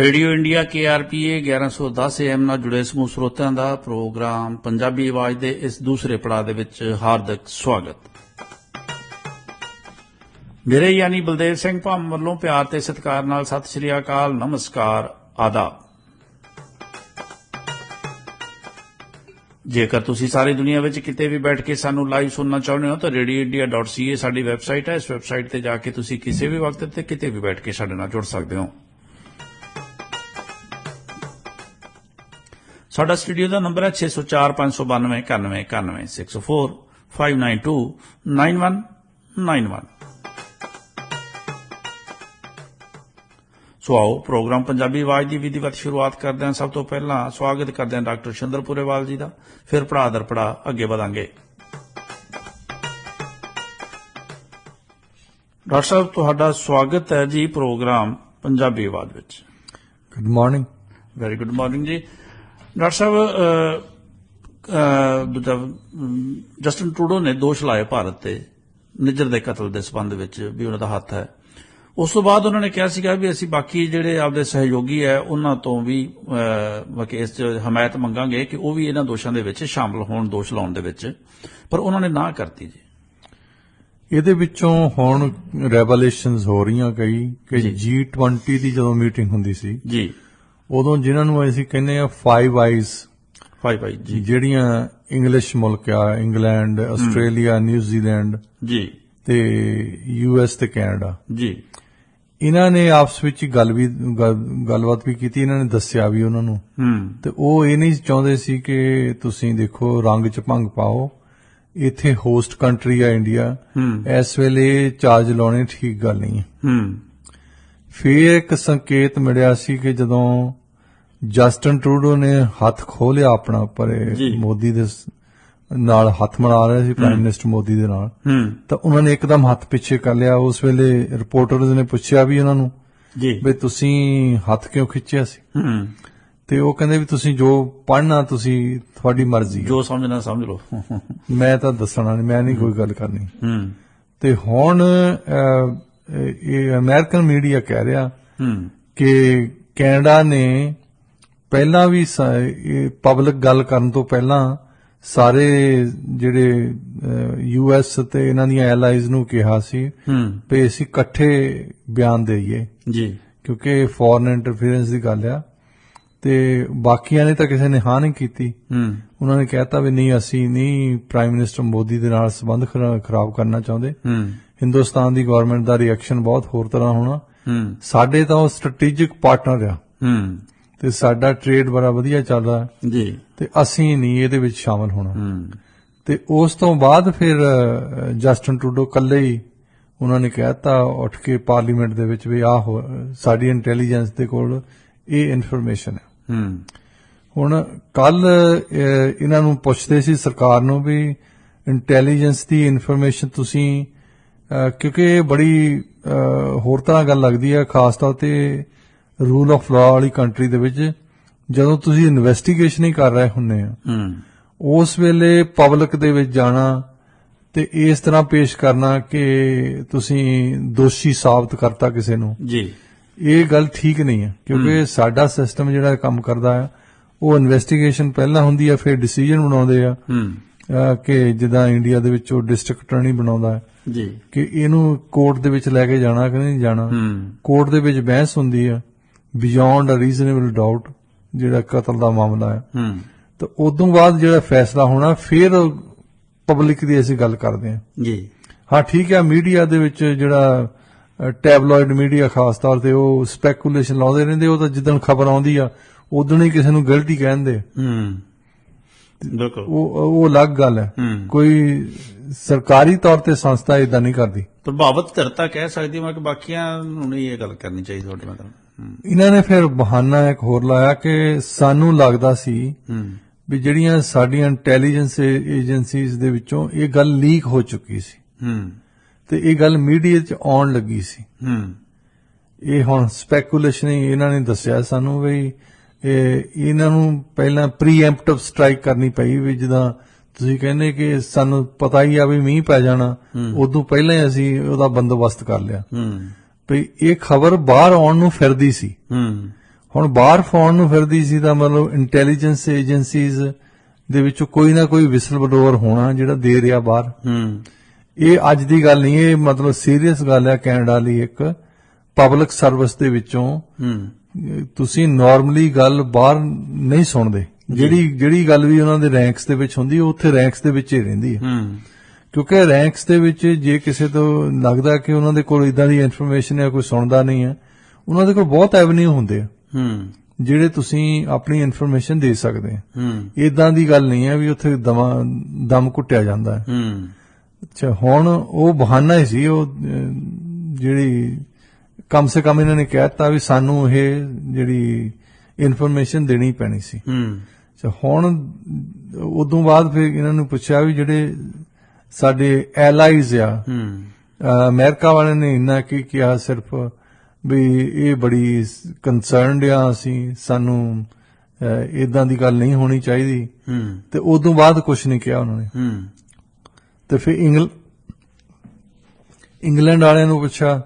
Radio India KRPA 1110 AM ਨਾਲ ਜੁੜੇ ਸਮੂਹ ਸਰੋਤਿਆਂ ਦਾ ਪ੍ਰੋਗਰਾਮ ਪੰਜਾਬੀ ਆਵਾਜ਼ ਦੇ ਇਸ ਦੂਸਰੇ ਪੜਾਅ ਦੇ ਵਿੱਚ ਹਾਰਦਿਕ ਸਵਾਗਤ। ਮੇਰੇ ਯਾਨੀ ਬਲਦੇਵ ਸਿੰਘ ਭਾਮ ਵੱਲੋਂ ਪਿਆਰ ਤੇ ਸਤਿਕਾਰ ਨਾਲ ਸਤਿ ਸ੍ਰੀ ਅਕਾਲ, ਨਮਸਕਾਰ, ਆਦਾਬ। ਜੇਕਰ ਤੁਸੀਂ ਸਾਰੀ ਦੁਨੀਆ ਵਿੱਚ ਕਿਤੇ ਵੀ ਬੈਠ ਕੇ ਸਾਨੂੰ ਲਾਈਵ ਸੁਣਨਾ ਚਾਹੁੰਦੇ ਹੋ ਤਾਂ radioindia.ca ਸਾਡੀ ਵੈਬਸਾਈਟ ਹੈ। ਇਸ ਵੈਬਸਾਈਟ ਤੇ ਜਾ ਕੇ ਤੁਸੀਂ ਕਿਸੇ ਵੀ ਵਕਤ ਤੇ ਕਿਤੇ ਵੀ ਬੈਠ ਕੇ ਸਾਡੇ ਨਾਲ ਜੁੜ ਸਕਦੇ ਹੋ। ਸਾਡਾ ਸਟੂਡੀਓ ਦਾ ਨੰਬਰ ਹੈ 6045929191 6045929191। ਸੋ ਆਓ ਪ੍ਰੋਗਰਾਮ ਪੰਜਾਬੀ ਆਵਾਜ਼ ਦੀ ਵਿਧੀਵਤ ਸ਼ੁਰੂਆਤ ਕਰਦੇ ਹਾਂ। ਸਭ ਤੋਂ ਪਹਿਲਾਂ ਸਵਾਗਤ ਕਰਦੇ ਹਾਂ ਡਾਕਟਰ ਸ਼ਿੰਦਰ ਪੁਰੇਵਾਲ ਜੀ ਦਾ, ਫਿਰ ਪੜਾਅ ਦਰ ਪੜਾਅ ਅੱਗੇ ਵਧਾਂਗੇ। ਡਾਕਟਰ ਸਾਹਿਬ, ਤੁਹਾਡਾ ਸਵਾਗਤ ਹੈ ਜੀ ਪ੍ਰੋਗਰਾਮ ਪੰਜਾਬੀ ਆਵਾਜ਼ ਵਿੱਚ। Good morning. Very good morning ਜੀ। ਡਾਕਟਰ ਸਾਹਿਬ, ਜਸਟਿਨ ਟਰੂਡੋ ਨੇ ਦੋਸ਼ ਲਾਏ ਭਾਰਤ ਤੇ ਨਿੱਜਰ ਦੇ ਕਤਲ ਦੇ ਸਬੰਧ ਵਿੱਚ ਵੀ ਉਹਨਾਂ ਦਾ ਹੱਥ ਹੈ। ਉਸ ਤੋਂ ਬਾਅਦ ਉਹਨਾਂ ਨੇ ਕਿਹਾ ਸੀਗਾ ਵੀ ਅਸੀਂ ਬਾਕੀ ਜਿਹੜੇ ਆਪਦੇ ਸਹਿਯੋਗੀ ਹੈ ਉਹਨਾਂ ਤੋਂ ਵੀ ਇਸ 'ਚ ਹਮਾਇਤ ਮੰਗਾਂਗੇ ਕਿ ਉਹ ਵੀ ਇਹਨਾਂ ਦੋਸ਼ਾਂ ਦੇ ਵਿੱਚ ਸ਼ਾਮਲ ਹੋਣ, ਦੋਸ਼ ਲਾਉਣ ਦੇ ਵਿੱਚ, ਪਰ ਉਹਨਾਂ ਨੇ ਨਾ ਕਰਤੀ ਜੀ। ਇਹਦੇ ਵਿੱਚੋਂ ਹੁਣ ਰੈਵਲੇਸ਼ਨਸ ਹੋ ਰਹੀਆਂ ਕਈ ਕਿ G20 ਦੀ ਜਦੋਂ ਮੀਟਿੰਗ ਹੁੰਦੀ ਸੀ ਜੀ, ਉਦੋਂ ਜਿਨ੍ਹਾਂ ਨੂੰ ਅਸੀਂ ਕਹਿੰਦੇ ਆ ਫਾਈਵ ਆਈਜ਼ ਜੀ, ਜਿਹੜੀਆਂ ਇੰਗਲਿਸ਼ ਮੁਲਕ ਆ, ਇੰਗਲੈਂਡ, ਆਸਟ੍ਰੇਲੀਆ, ਨਿਊਜ਼ੀਲੈਂਡ ਜੀ ਤੇ US ਤੇ ਕੈਨੇਡਾ ਜੀ, ਇਹਨਾਂ ਨੇ ਆਪਸ ਵਿੱਚ ਗੱਲਬਾਤ ਵੀ ਕੀਤੀ। ਇਹਨਾਂ ਨੇ ਦੱਸਿਆ ਵੀ ਉਹਨਾਂ ਨੂੰ, ਤੇ ਉਹ ਇਹ ਨਹੀਂ ਚਾਹੁੰਦੇ ਸੀ ਕਿ ਤੁਸੀਂ ਦੇਖੋ ਰੰਗ 'ਚ ਭੰਗ ਪਾਓ, ਇੱਥੇ ਹੋਸਟ ਕੰਟਰੀ ਆ ਇੰਡੀਆ, ਇਸ ਵੇਲੇ ਚਾਰਜ ਲਾਉਣੇ ਠੀਕ ਗੱਲ ਨਹੀਂ ਹੈ। ਫਿਰ ਇੱਕ ਸੰਕੇਤ ਮਿਲਿਆ ਸੀ ਕਿ ਜਦੋਂ ਜਸਟਿਨ ਟਰੂਡੋ ਨੇ ਹੱਥ ਖੋਲਿਆ ਆਪਣਾ ਉੱਪਰ ਮੋਦੀ ਦੇ ਨਾਲ, ਹੱਥ ਮਿਲਾ ਰਿਹਾ ਸੀ ਪ੍ਰਾਈਮ ਮਿਨਿਸਟਰ ਮੋਦੀ ਦੇ ਨਾਲ, ਤਾਂ ਉਹਨਾਂ ਨੇ ਇੱਕਦਮ ਹੱਥ ਪਿੱਛੇ ਕਰ ਲਿਆ। ਉਸ ਵੇਲੇ ਰਿਪੋਰਟਰਜ਼ ਨੇ ਪੁੱਛਿਆ ਵੀ ਉਹਨਾਂ ਨੂੰ ਵੀ ਤੁਸੀਂ ਹੱਥ ਕਿਉਂ ਖਿੱਚਿਆ ਸੀ, ਤੇ ਉਹ ਕਹਿੰਦੇ ਵੀ ਤੁਸੀਂ ਜੋ ਪੜ੍ਹਨਾ ਤੁਸੀਂ, ਤੁਹਾਡੀ ਮਰਜ਼ੀ, ਜੋ ਸਮਝਣਾ ਸਮਝ ਲਓ, ਮੈਂ ਤਾਂ ਦੱਸਣਾ ਨਹੀਂ, ਮੈਂ ਨਹੀਂ ਕੋਈ ਗੱਲ ਕਰਨੀ। ਤੇ ਹੁਣ ਇਹ ਅਮਰੀਕਨ ਮੀਡੀਆ ਕਹਿ ਰਿਹਾ ਕਿ ਕੈਨੇਡਾ ਨੇ ਪਹਿਲਾਂ ਵੀ ਪਬਲਿਕ ਗੱਲ ਕਰਨ ਤੋਂ ਪਹਿਲਾਂ ਸਾਰੇ ਜਿਹੜੇ US ਤੇ ਇਹਨਾਂ ਦੀਆਂ ਐਲਾਈਜ਼ ਨੂੰ ਕਿਹਾ ਸੀ ਵੀ ਅਸੀਂ ਇਕੱਠੇ ਬਿਆਨ ਦੇਈਏ ਜੀ, ਕਿਉਂਕਿ ਫੋਰਨ ਇੰਟਰਫੀਰੈਂਸ ਦੀ ਗੱਲ ਆ। ਤੇ ਬਾਕੀਆਂ ਨੇ ਤਾਂ ਕਿਸੇ ਨੇ ਹਾਂ ਨਹੀਂ ਕੀਤੀ। ਉਹਨਾਂ ਨੇ ਕਹਿਤਾ ਵੀ ਨਹੀਂ, ਅਸੀਂ ਨਹੀਂ ਪ੍ਰਾਈਮ ਮਿਨਿਸਟਰ ਮੋਦੀ ਦੇ ਨਾਲ ਸੰਬੰਧ ਖਰਾਬ ਕਰਨਾ ਚਾਹੁੰਦੇ। ਹਿੰਦੁਸਤਾਨ ਦੀ ਗਵਰਨਮੈਂਟ ਦਾ ਰਿਐਕਸ਼ਨ ਬਹੁਤ ਹੋਰ ਤਰ੍ਹਾਂ ਹੋਣਾ। ਸਾਡੇ ਤਾਂ ਉਹ ਸਟ੍ਰੈਟੇਜਿਕ ਪਾਰਟਨਰ ਆ ਤੇ ਸਾਡਾ ਟ੍ਰੇਡ ਬੜਾ ਵਧੀਆ ਚੱਲ ਰਿਹਾ ਜੀ, ਤੇ ਅਸੀਂ ਨਹੀਂ ਇਹਦੇ ਵਿੱਚ ਸ਼ਾਮਲ ਹੋਣਾ। ਤੇ ਉਸ ਤੋਂ ਬਾਅਦ ਫਿਰ ਜਸਟਿਨ ਟਰੂਡੋ ਇਕੱਲੇ ਹੀ ਉਹਨਾਂ ਨੇ ਕਹਿਤਾ ਉੱਠ ਕੇ ਪਾਰਲੀਮੈਂਟ ਦੇ ਵਿੱਚ ਵੀ ਆਹ ਸਾਡੀ ਇੰਟੈਲੀਜੈਂਸ ਦੇ ਕੋਲ ਇਹ ਇਨਫੋਰਮੇਸ਼ਨ ਹੈ। ਹੁਣ ਕੱਲ ਇਹਨਾਂ ਨੂੰ ਪੁੱਛਦੇ ਸੀ ਸਰਕਾਰ ਨੂੰ ਵੀ ਇੰਟੈਲੀਜੈਂਸ ਦੀ ਇਨਫੋਰਮੇਸ਼ਨ ਤੁਸੀਂ, ਕਿਉਂਕਿ ਇਹ ਬੜੀ ਹੋਰ ਤਰ੍ਹਾਂ ਗੱਲ ਲੱਗਦੀ ਹੈ, ਖਾਸ ਤੌਰ ਤੇ ਰੂਲ ਆਫ ਲਾਅ ਵਾਲੀ ਕੰਟਰੀ ਦੇ ਵਿੱਚ ਜਦੋਂ ਤੁਸੀਂ ਇਨਵੈਸਟੀਗੇਸ਼ਨ ਹੀ ਕਰ ਰਹੇ ਹੁੰਦੇ ਆ, ਉਸ ਵੇਲੇ ਪਬਲਿਕ ਦੇ ਵਿੱਚ ਜਾਣਾ ਤੇ ਇਸ ਤਰ੍ਹਾਂ ਪੇਸ਼ ਕਰਨਾ ਕਿ ਤੁਸੀਂ ਦੋਸ਼ੀ ਸਾਬਤ ਕਰਤਾ ਕਿਸੇ ਨੂੰ ਜੀ, ਇਹ ਗੱਲ ਠੀਕ ਨਹੀਂ ਹੈ। ਕਿਉਂਕਿ ਸਾਡਾ ਸਿਸਟਮ ਜਿਹੜਾ ਕੰਮ ਕਰਦਾ ਹੈ ਉਹ ਇਨਵੈਸਟੀਗੇਸ਼ਨ ਪਹਿਲਾਂ ਹੁੰਦੀ ਹੈ, ਫਿਰ ਡਿਸੀਜਨ ਬਣਾਉਂਦੇ ਆ ਕਿ ਜਿੱਦਾਂ ਇੰਡੀਆ ਦੇ ਵਿੱਚ ਉਹ ਡਿਸਟ੍ਰਿਕਟ ਅਟਾਰਨੀ ਬਣਾਉਂਦਾ ਹੈ ਜੀ ਕਿ ਇਹਨੂੰ ਕੋਰਟ ਦੇ ਵਿੱਚ ਲੈ ਕੇ ਜਾਣਾ ਕਿ ਨਹੀਂ ਜਾਣਾ। ਕੋਰਟ ਦੇ ਵਿੱਚ ਬਹਿਸ ਹੁੰਦੀ ਆ ਬਿਯੋਂਡ ਅ ਰੀਜ਼ਨੇਬਲ ਡਾਊਟ, ਜਿਹੜਾ ਕਤਲ ਦਾ ਮਾਮਲਾ ਹੈ, ਤਾਂ ਉਦੋਂ ਬਾਅਦ ਜਿਹੜਾ ਫੈਸਲਾ ਹੋਣਾ ਫਿਰ ਪਬਲਿਕ ਦੀ ਅਸੀਂ ਗੱਲ ਕਰਦੇ ਹਾਂ ਜੀ। ਹਾਂ ਠੀਕ ਹੈ, ਮੀਡੀਆ ਦੇ ਵਿੱਚ ਜਿਹੜਾ ਟੈਬਲੋਇਡ ਮੀਡੀਆ ਖਾਸ ਤੌਰ ਤੇ ਉਹ ਸਪੈਕੂਲੇਸ਼ਨ ਲਾਉਂਦੇ ਰਹਿੰਦੇ, ਉਹ ਤਾਂ ਜਿੱਦਣ ਖਬਰ ਆਉਂਦੀ ਆ ਉਦੋਂ ਹੀ ਕਿਸੇ ਨੂੰ ਗਿਲਟੀ ਕਹਿੰਦੇ, ਉਹ ਅਲੱਗ ਗੱਲ ਹੈ। ਕੋਈ ਸਰਕਾਰੀ ਤੌਰ ਤੇ ਸੰਸਥਾ ਇਦਾਂ ਨਹੀਂ ਕਰਦੀ। ਪ੍ਰਭਾਵਿਤ ਧਿਰਤਾ ਕਹਿ ਸਕਦੀ ਮੈਂ ਕਿ ਬਾਕੀਆਂ ਨੂੰ ਨਹੀਂ ਇਹ ਗੱਲ ਕਰਨੀ ਚਾਹੀਦੀ ਤੁਹਾਡੇ ਨਾਲ। ਇਹਨਾਂ ਨੇ ਫਿਰ ਬਹਾਨਾ ਇੱਕ ਹੋਰ ਲਾਇਆ ਕਿ ਸਾਨੂੰ ਲੱਗਦਾ ਸੀ ਵੀ ਜਿਹੜੀਆਂ ਸਾਡੀਆਂ ਇੰਟੈਲੀਜੈਂਸ ਏਜੰਸੀਜ਼ ਦੇ ਵਿੱਚੋਂ ਇਹ ਗੱਲ ਲੀਕ ਹੋ ਚੁੱਕੀ ਸੀ ਤੇ ਇਹ ਗੱਲ ਮੀਡੀਆ 'ਚ ਆਉਣ ਲੱਗੀ ਸੀ। ਇਹ ਹੁਣ ਸਪੈਕੂਲੇਸ਼ਨ ਹੀ ਇਹਨਾਂ ਨੇ ਦੱਸਿਆ ਸਾਨੂੰ ਵੀ ਇਹਨਾਂ ਨੂੰ ਪਹਿਲਾਂ ਪ੍ਰੀਐਂਪਟਿਵ ਸਟ੍ਰਾਈਕ ਕਰਨੀ ਪਈ, ਵੀ ਜਿੱਦਾਂ ਤੁਸੀਂ ਕਹਿੰਦੇ ਕਿ ਸਾਨੂੰ ਪਤਾ ਹੀ ਆ ਵੀ ਮੀਂਹ ਪੈ ਜਾਣਾ, ਉਦੋਂ ਪਹਿਲਾਂ ਹੀ ਅਸੀਂ ਉਹਦਾ ਬੰਦੋਬਸਤ ਕਰ ਲਿਆ। ਵੀ ਇਹ ਖਬਰ ਬਾਹਰ ਆਉਣ ਨੂੰ ਫਿਰਦੀ ਸੀ। ਹੁਣ ਬਾਹਰ ਫੋਨ ਨੂੰ ਫਿਰਦੀ ਸੀ ਤਾਂ ਮਤਲਬ ਇੰਟੈਲੀਜੈਂਸ ਏਜੰਸੀਜ਼ ਦੇ ਵਿੱਚੋਂ ਕੋਈ ਨਾ ਕੋਈ ਵਿਸਲ ਬਲੋਅਰ ਹੋਣਾ ਜਿਹੜਾ ਦੇ ਰਿਹਾ ਬਾਹਰ। ਇਹ ਅੱਜ ਦੀ ਗੱਲ ਨਹੀਂ, ਇਹ ਮਤਲਬ ਸੀਰੀਅਸ ਗੱਲ ਹੈ ਕੈਨੇਡਾ ਲਈ। ਇੱਕ ਪਬਲਿਕ ਸਰਵਿਸ ਦੇ ਵਿੱਚੋਂ ਤੁਸੀਂ ਨਾਰਮਲੀ ਗੱਲ ਬਾਹਰ ਨਹੀਂ ਸੁਣਦੇ। ਜਿਹੜੀ ਗੱਲ ਵੀ ਉਹਨਾਂ ਦੇ ਰੈਂਕਸ ਦੇ ਵਿੱਚ ਹੁੰਦੀ ਉਹ ਉੱਥੇ ਰੈਂਕਸ ਦੇ ਵਿੱਚ ਹੀ ਰਹਿੰਦੀ ਹੈ, ਕਿਉਂਕਿ ਰੈਂਕਸ ਦੇ ਵਿੱਚ ਜੇ ਕਿਸੇ ਤੋਂ ਲੱਗਦਾ ਕਿ ਉਹਨਾਂ ਦੇ ਕੋਲ ਇਦਾਂ ਦੀ ਇਨਫੋਰਮੇਸ਼ਨ ਹੈ ਕੋਈ ਸੁਣਦਾ ਨਹੀਂ ਹੈ, ਉਹਨਾਂ ਦੇ ਕੋਲ ਬਹੁਤ ਐਵਨਿਊ ਹੁੰਦੇ ਆ ਜਿਹੜੇ ਤੁਸੀਂ ਆਪਣੀ ਇਨਫੋਰਮੇਸ਼ਨ ਦੇ ਸਕਦੇ ਆ। ਇਦਾਂ ਦੀ ਗੱਲ ਨਹੀਂ ਹੈ ਵੀ ਉੱਥੇ ਦਮ ਘੁੱਟਿਆ ਜਾਂਦਾ ਹੈ। ਅੱਛਾ, ਹੁਣ ਉਹ ਬਹਾਨਾ ਹੀ ਸੀ, ਉਹ ਜਿਹੜੀ ਕਮ ਸੇ ਕਮ ਇਹਨਾਂ ਨੇ ਕਹਿਤਾ ਵੀ ਸਾਨੂੰ ਇਹ ਜਿਹੜੀ ਇਨਫੋਰਮੇਸ਼ਨ ਦੇਣੀ ਪੈਣੀ ਸੀ। ਅੱਛਾ, ਹੁਣ ਉਦੋਂ ਬਾਅਦ ਫਿਰ ਇਹਨਾਂ ਨੂੰ ਪੁੱਛਿਆ ਵੀ ਜਿਹੜੇ ਸਾਡੇ ਐਲਾਈਜ਼ ਆ, ਅਮਰੀਕਾ ਵਾਲਿਆਂ ਨੇ ਇੰਨਾ ਕੀ ਕਿਹਾ ਸਿਰਫ ਵੀ ਇਹ ਬੜੀ ਕੰਸਰਨਡ ਆ ਅਸੀਂ, ਸਾਨੂੰ ਇਦਾਂ ਦੀ ਗੱਲ ਨਹੀਂ ਹੋਣੀ ਚਾਹੀਦੀ, ਤੇ ਉਦੋਂ ਬਾਅਦ ਕੁਝ ਨਹੀਂ ਕਿਹਾ ਉਹਨਾਂ ਨੇ। ਤੇ ਫਿਰ ਇੰਗਲੈਂਡ ਵਾਲਿਆਂ ਨੂੰ ਪੁੱਛਿਆ,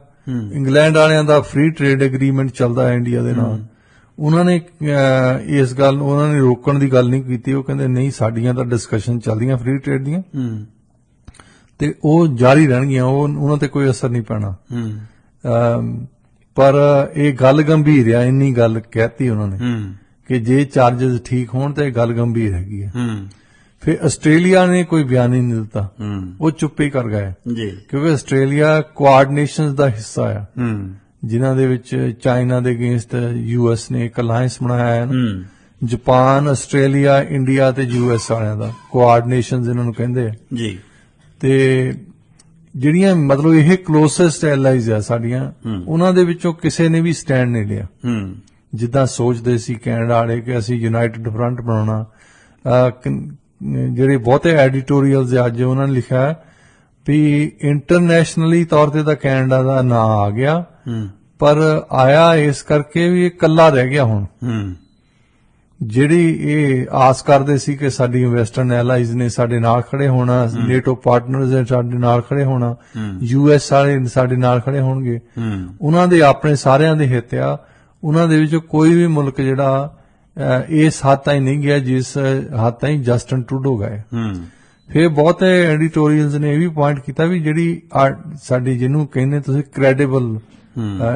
ਇੰਗਲੈਂਡ ਵਾਲਿਆਂ ਦਾ ਫ੍ਰੀ ਟ੍ਰੇਡ ਐਗਰੀਮੈਂਟ ਚੱਲਦਾ ਹੈ ਇੰਡੀਆ ਦੇ ਨਾਲ, ਉਹਨਾਂ ਨੇ ਇਸ ਗੱਲ ਉਹਨਾਂ ਨੇ ਰੋਕਣ ਦੀ ਗੱਲ ਨਹੀਂ ਕੀਤੀ। ਉਹ ਕਹਿੰਦੇ ਨਹੀਂ, ਸਾਡੀਆਂ ਤਾਂ ਡਿਸਕਸ਼ਨ ਚੱਲਦੀਆਂ ਫ੍ਰੀ ਟ੍ਰੇਡ ਦੀਆਂ ਤੇ ਉਹ ਜਾਰੀ ਰਹਿਣਗੀਆਂ, ਉਹਨਾਂ ਤੇ ਕੋਈ ਅਸਰ ਨਹੀਂ ਪੈਣਾ। ਪਰ ਇਹ ਗੱਲ ਗੰਭੀਰ ਆ, ਇੰਨੀ ਗੱਲ ਕਹਿਤੀ ਉਹਨਾਂ ਨੇ ਕਿ ਜੇ ਚਾਰजेस ਠੀਕ ਹੋਣ ਤਾਂ ਇਹ ਗੱਲ ਗੰਭੀਰ ਹੈਗੀ ਹੈ। ਫਿਰ ਆਸਟ੍ਰੇਲੀਆ ਨੇ ਕੋਈ ਬਿਆਨ ਹੀ ਨਹੀਂ ਦਿੱਤਾ, ਉਹ ਚੁੱਪ ਹੀ ਕਰ ਗਏ ਕਿਉਂਕਿ ਆਸਟ੍ਰੇਲੀਆ ਕੁਆਡ ਨੇਸ਼ਨਸ ਦਾ ਹਿੱਸਾ ਆ, ਜਿਨ੍ਹਾਂ ਦੇ ਵਿੱਚ ਚਾਈਨਾ ਦੇ ਅਗੇਂਸਟ ਯੂਐਸ ਨੇ ਇੱਕ ਅਲਾਇੰਸ ਬਣਾਇਆ ਹੈ। ਜਾਪਾਨ, ਆਸਟ੍ਰੇਲੀਆ, ਇੰਡੀਆ ਤੇ ਯੂਐਸ ਵਾਲਿਆਂ ਦਾ ਕੁਆਡ ਨੇਸ਼ਨਸ ਇਹਨਾਂ ਨੂੰ ਕਹਿੰਦੇ ਆ ਜੀ। ਤੇ ਜਿਹੜੀਆਂ ਮਤਲਬ ਇਹ ਕਲੋਸੈਸਟ ਐਲਾਈਜ਼ ਆ ਸਾਡੀਆਂ, ਉਹਨਾਂ ਦੇ ਵਿੱਚੋਂ ਕਿਸੇ ਨੇ ਵੀ ਸਟੈਂਡ ਨਹੀਂ ਲਿਆ। ਜਿੱਦਾਂ ਸੋਚਦੇ ਸੀ ਕੈਨੇਡਾ ਵਾਲੇ ਕਿ ਅਸੀਂ ਯੂਨਾਈਟਿਡ ਫਰੰਟ ਬਣਾਉਣਾ, ਜਿਹੜੇ ਬਹੁਤੇ ਐਡੀਟੋਰੀਅਲਸ ਅੱਜ ਉਹਨਾਂ ਨੇ ਲਿਖਿਆ ਵੀ ਇੰਟਰਨੈਸ਼ਨਲੀ ਤੌਰ ਤੇ ਤਾਂ ਕੈਨੇਡਾ ਦਾ ਨਾਂ ਆ ਗਿਆ, ਪਰ ਆਇਆ ਇਸ ਕਰਕੇ ਵੀ ਇਹ ਇਕੱਲਾ ਰਹਿ ਗਿਆ। ਹੁਣ ਜਿਹੜੀ ਇਹ ਆਸ ਕਰਦੇ ਸੀ ਕਿ ਸਾਡੀ ਵੈਸਟਰਨ ਐਲਾਈਜ਼ ਨੇ ਸਾਡੇ ਨਾਲ ਖੜੇ ਹੋਣਾ, ਨੇਟੋ ਪਾਰਟਨਰਸ ਨੇ ਸਾਡੇ ਨਾਲ ਖੜੇ ਹੋਣਾ, ਯੂਐਸ ਵਾਲੇ ਸਾਡੇ ਨਾਲ ਖੜੇ ਹੋਣਗੇ, ਉਹਨਾਂ ਦੇ ਆਪਣੇ ਸਾਰਿਆਂ ਦੇ ਹਿੱਤ ਆ। ਉਹਨਾਂ ਦੇ ਵਿੱਚੋਂ ਕੋਈ ਵੀ ਮੁਲਕ ਜਿਹੜਾ ਇਸ ਹੱਦ ਤਾਈਂ ਨਹੀਂ ਗਿਆ ਜਿਸ ਹੱਦ ਤਾਈਂ ਜਸਟਨ ਟਰੂਡੋ ਗਏ। ਫਿਰ ਬਹੁਤੇ ਐਡੀਟੋਰੀਅਲਸ ਨੇ ਇਹ ਵੀ ਪੁਆਇੰਟ ਕੀਤਾ ਵੀ ਜਿਹੜੀ ਸਾਡੀ ਜਿਹਨੂੰ ਕਹਿੰਦੇ ਤੁਸੀਂ ਕ੍ਰੈਡੀਬਲ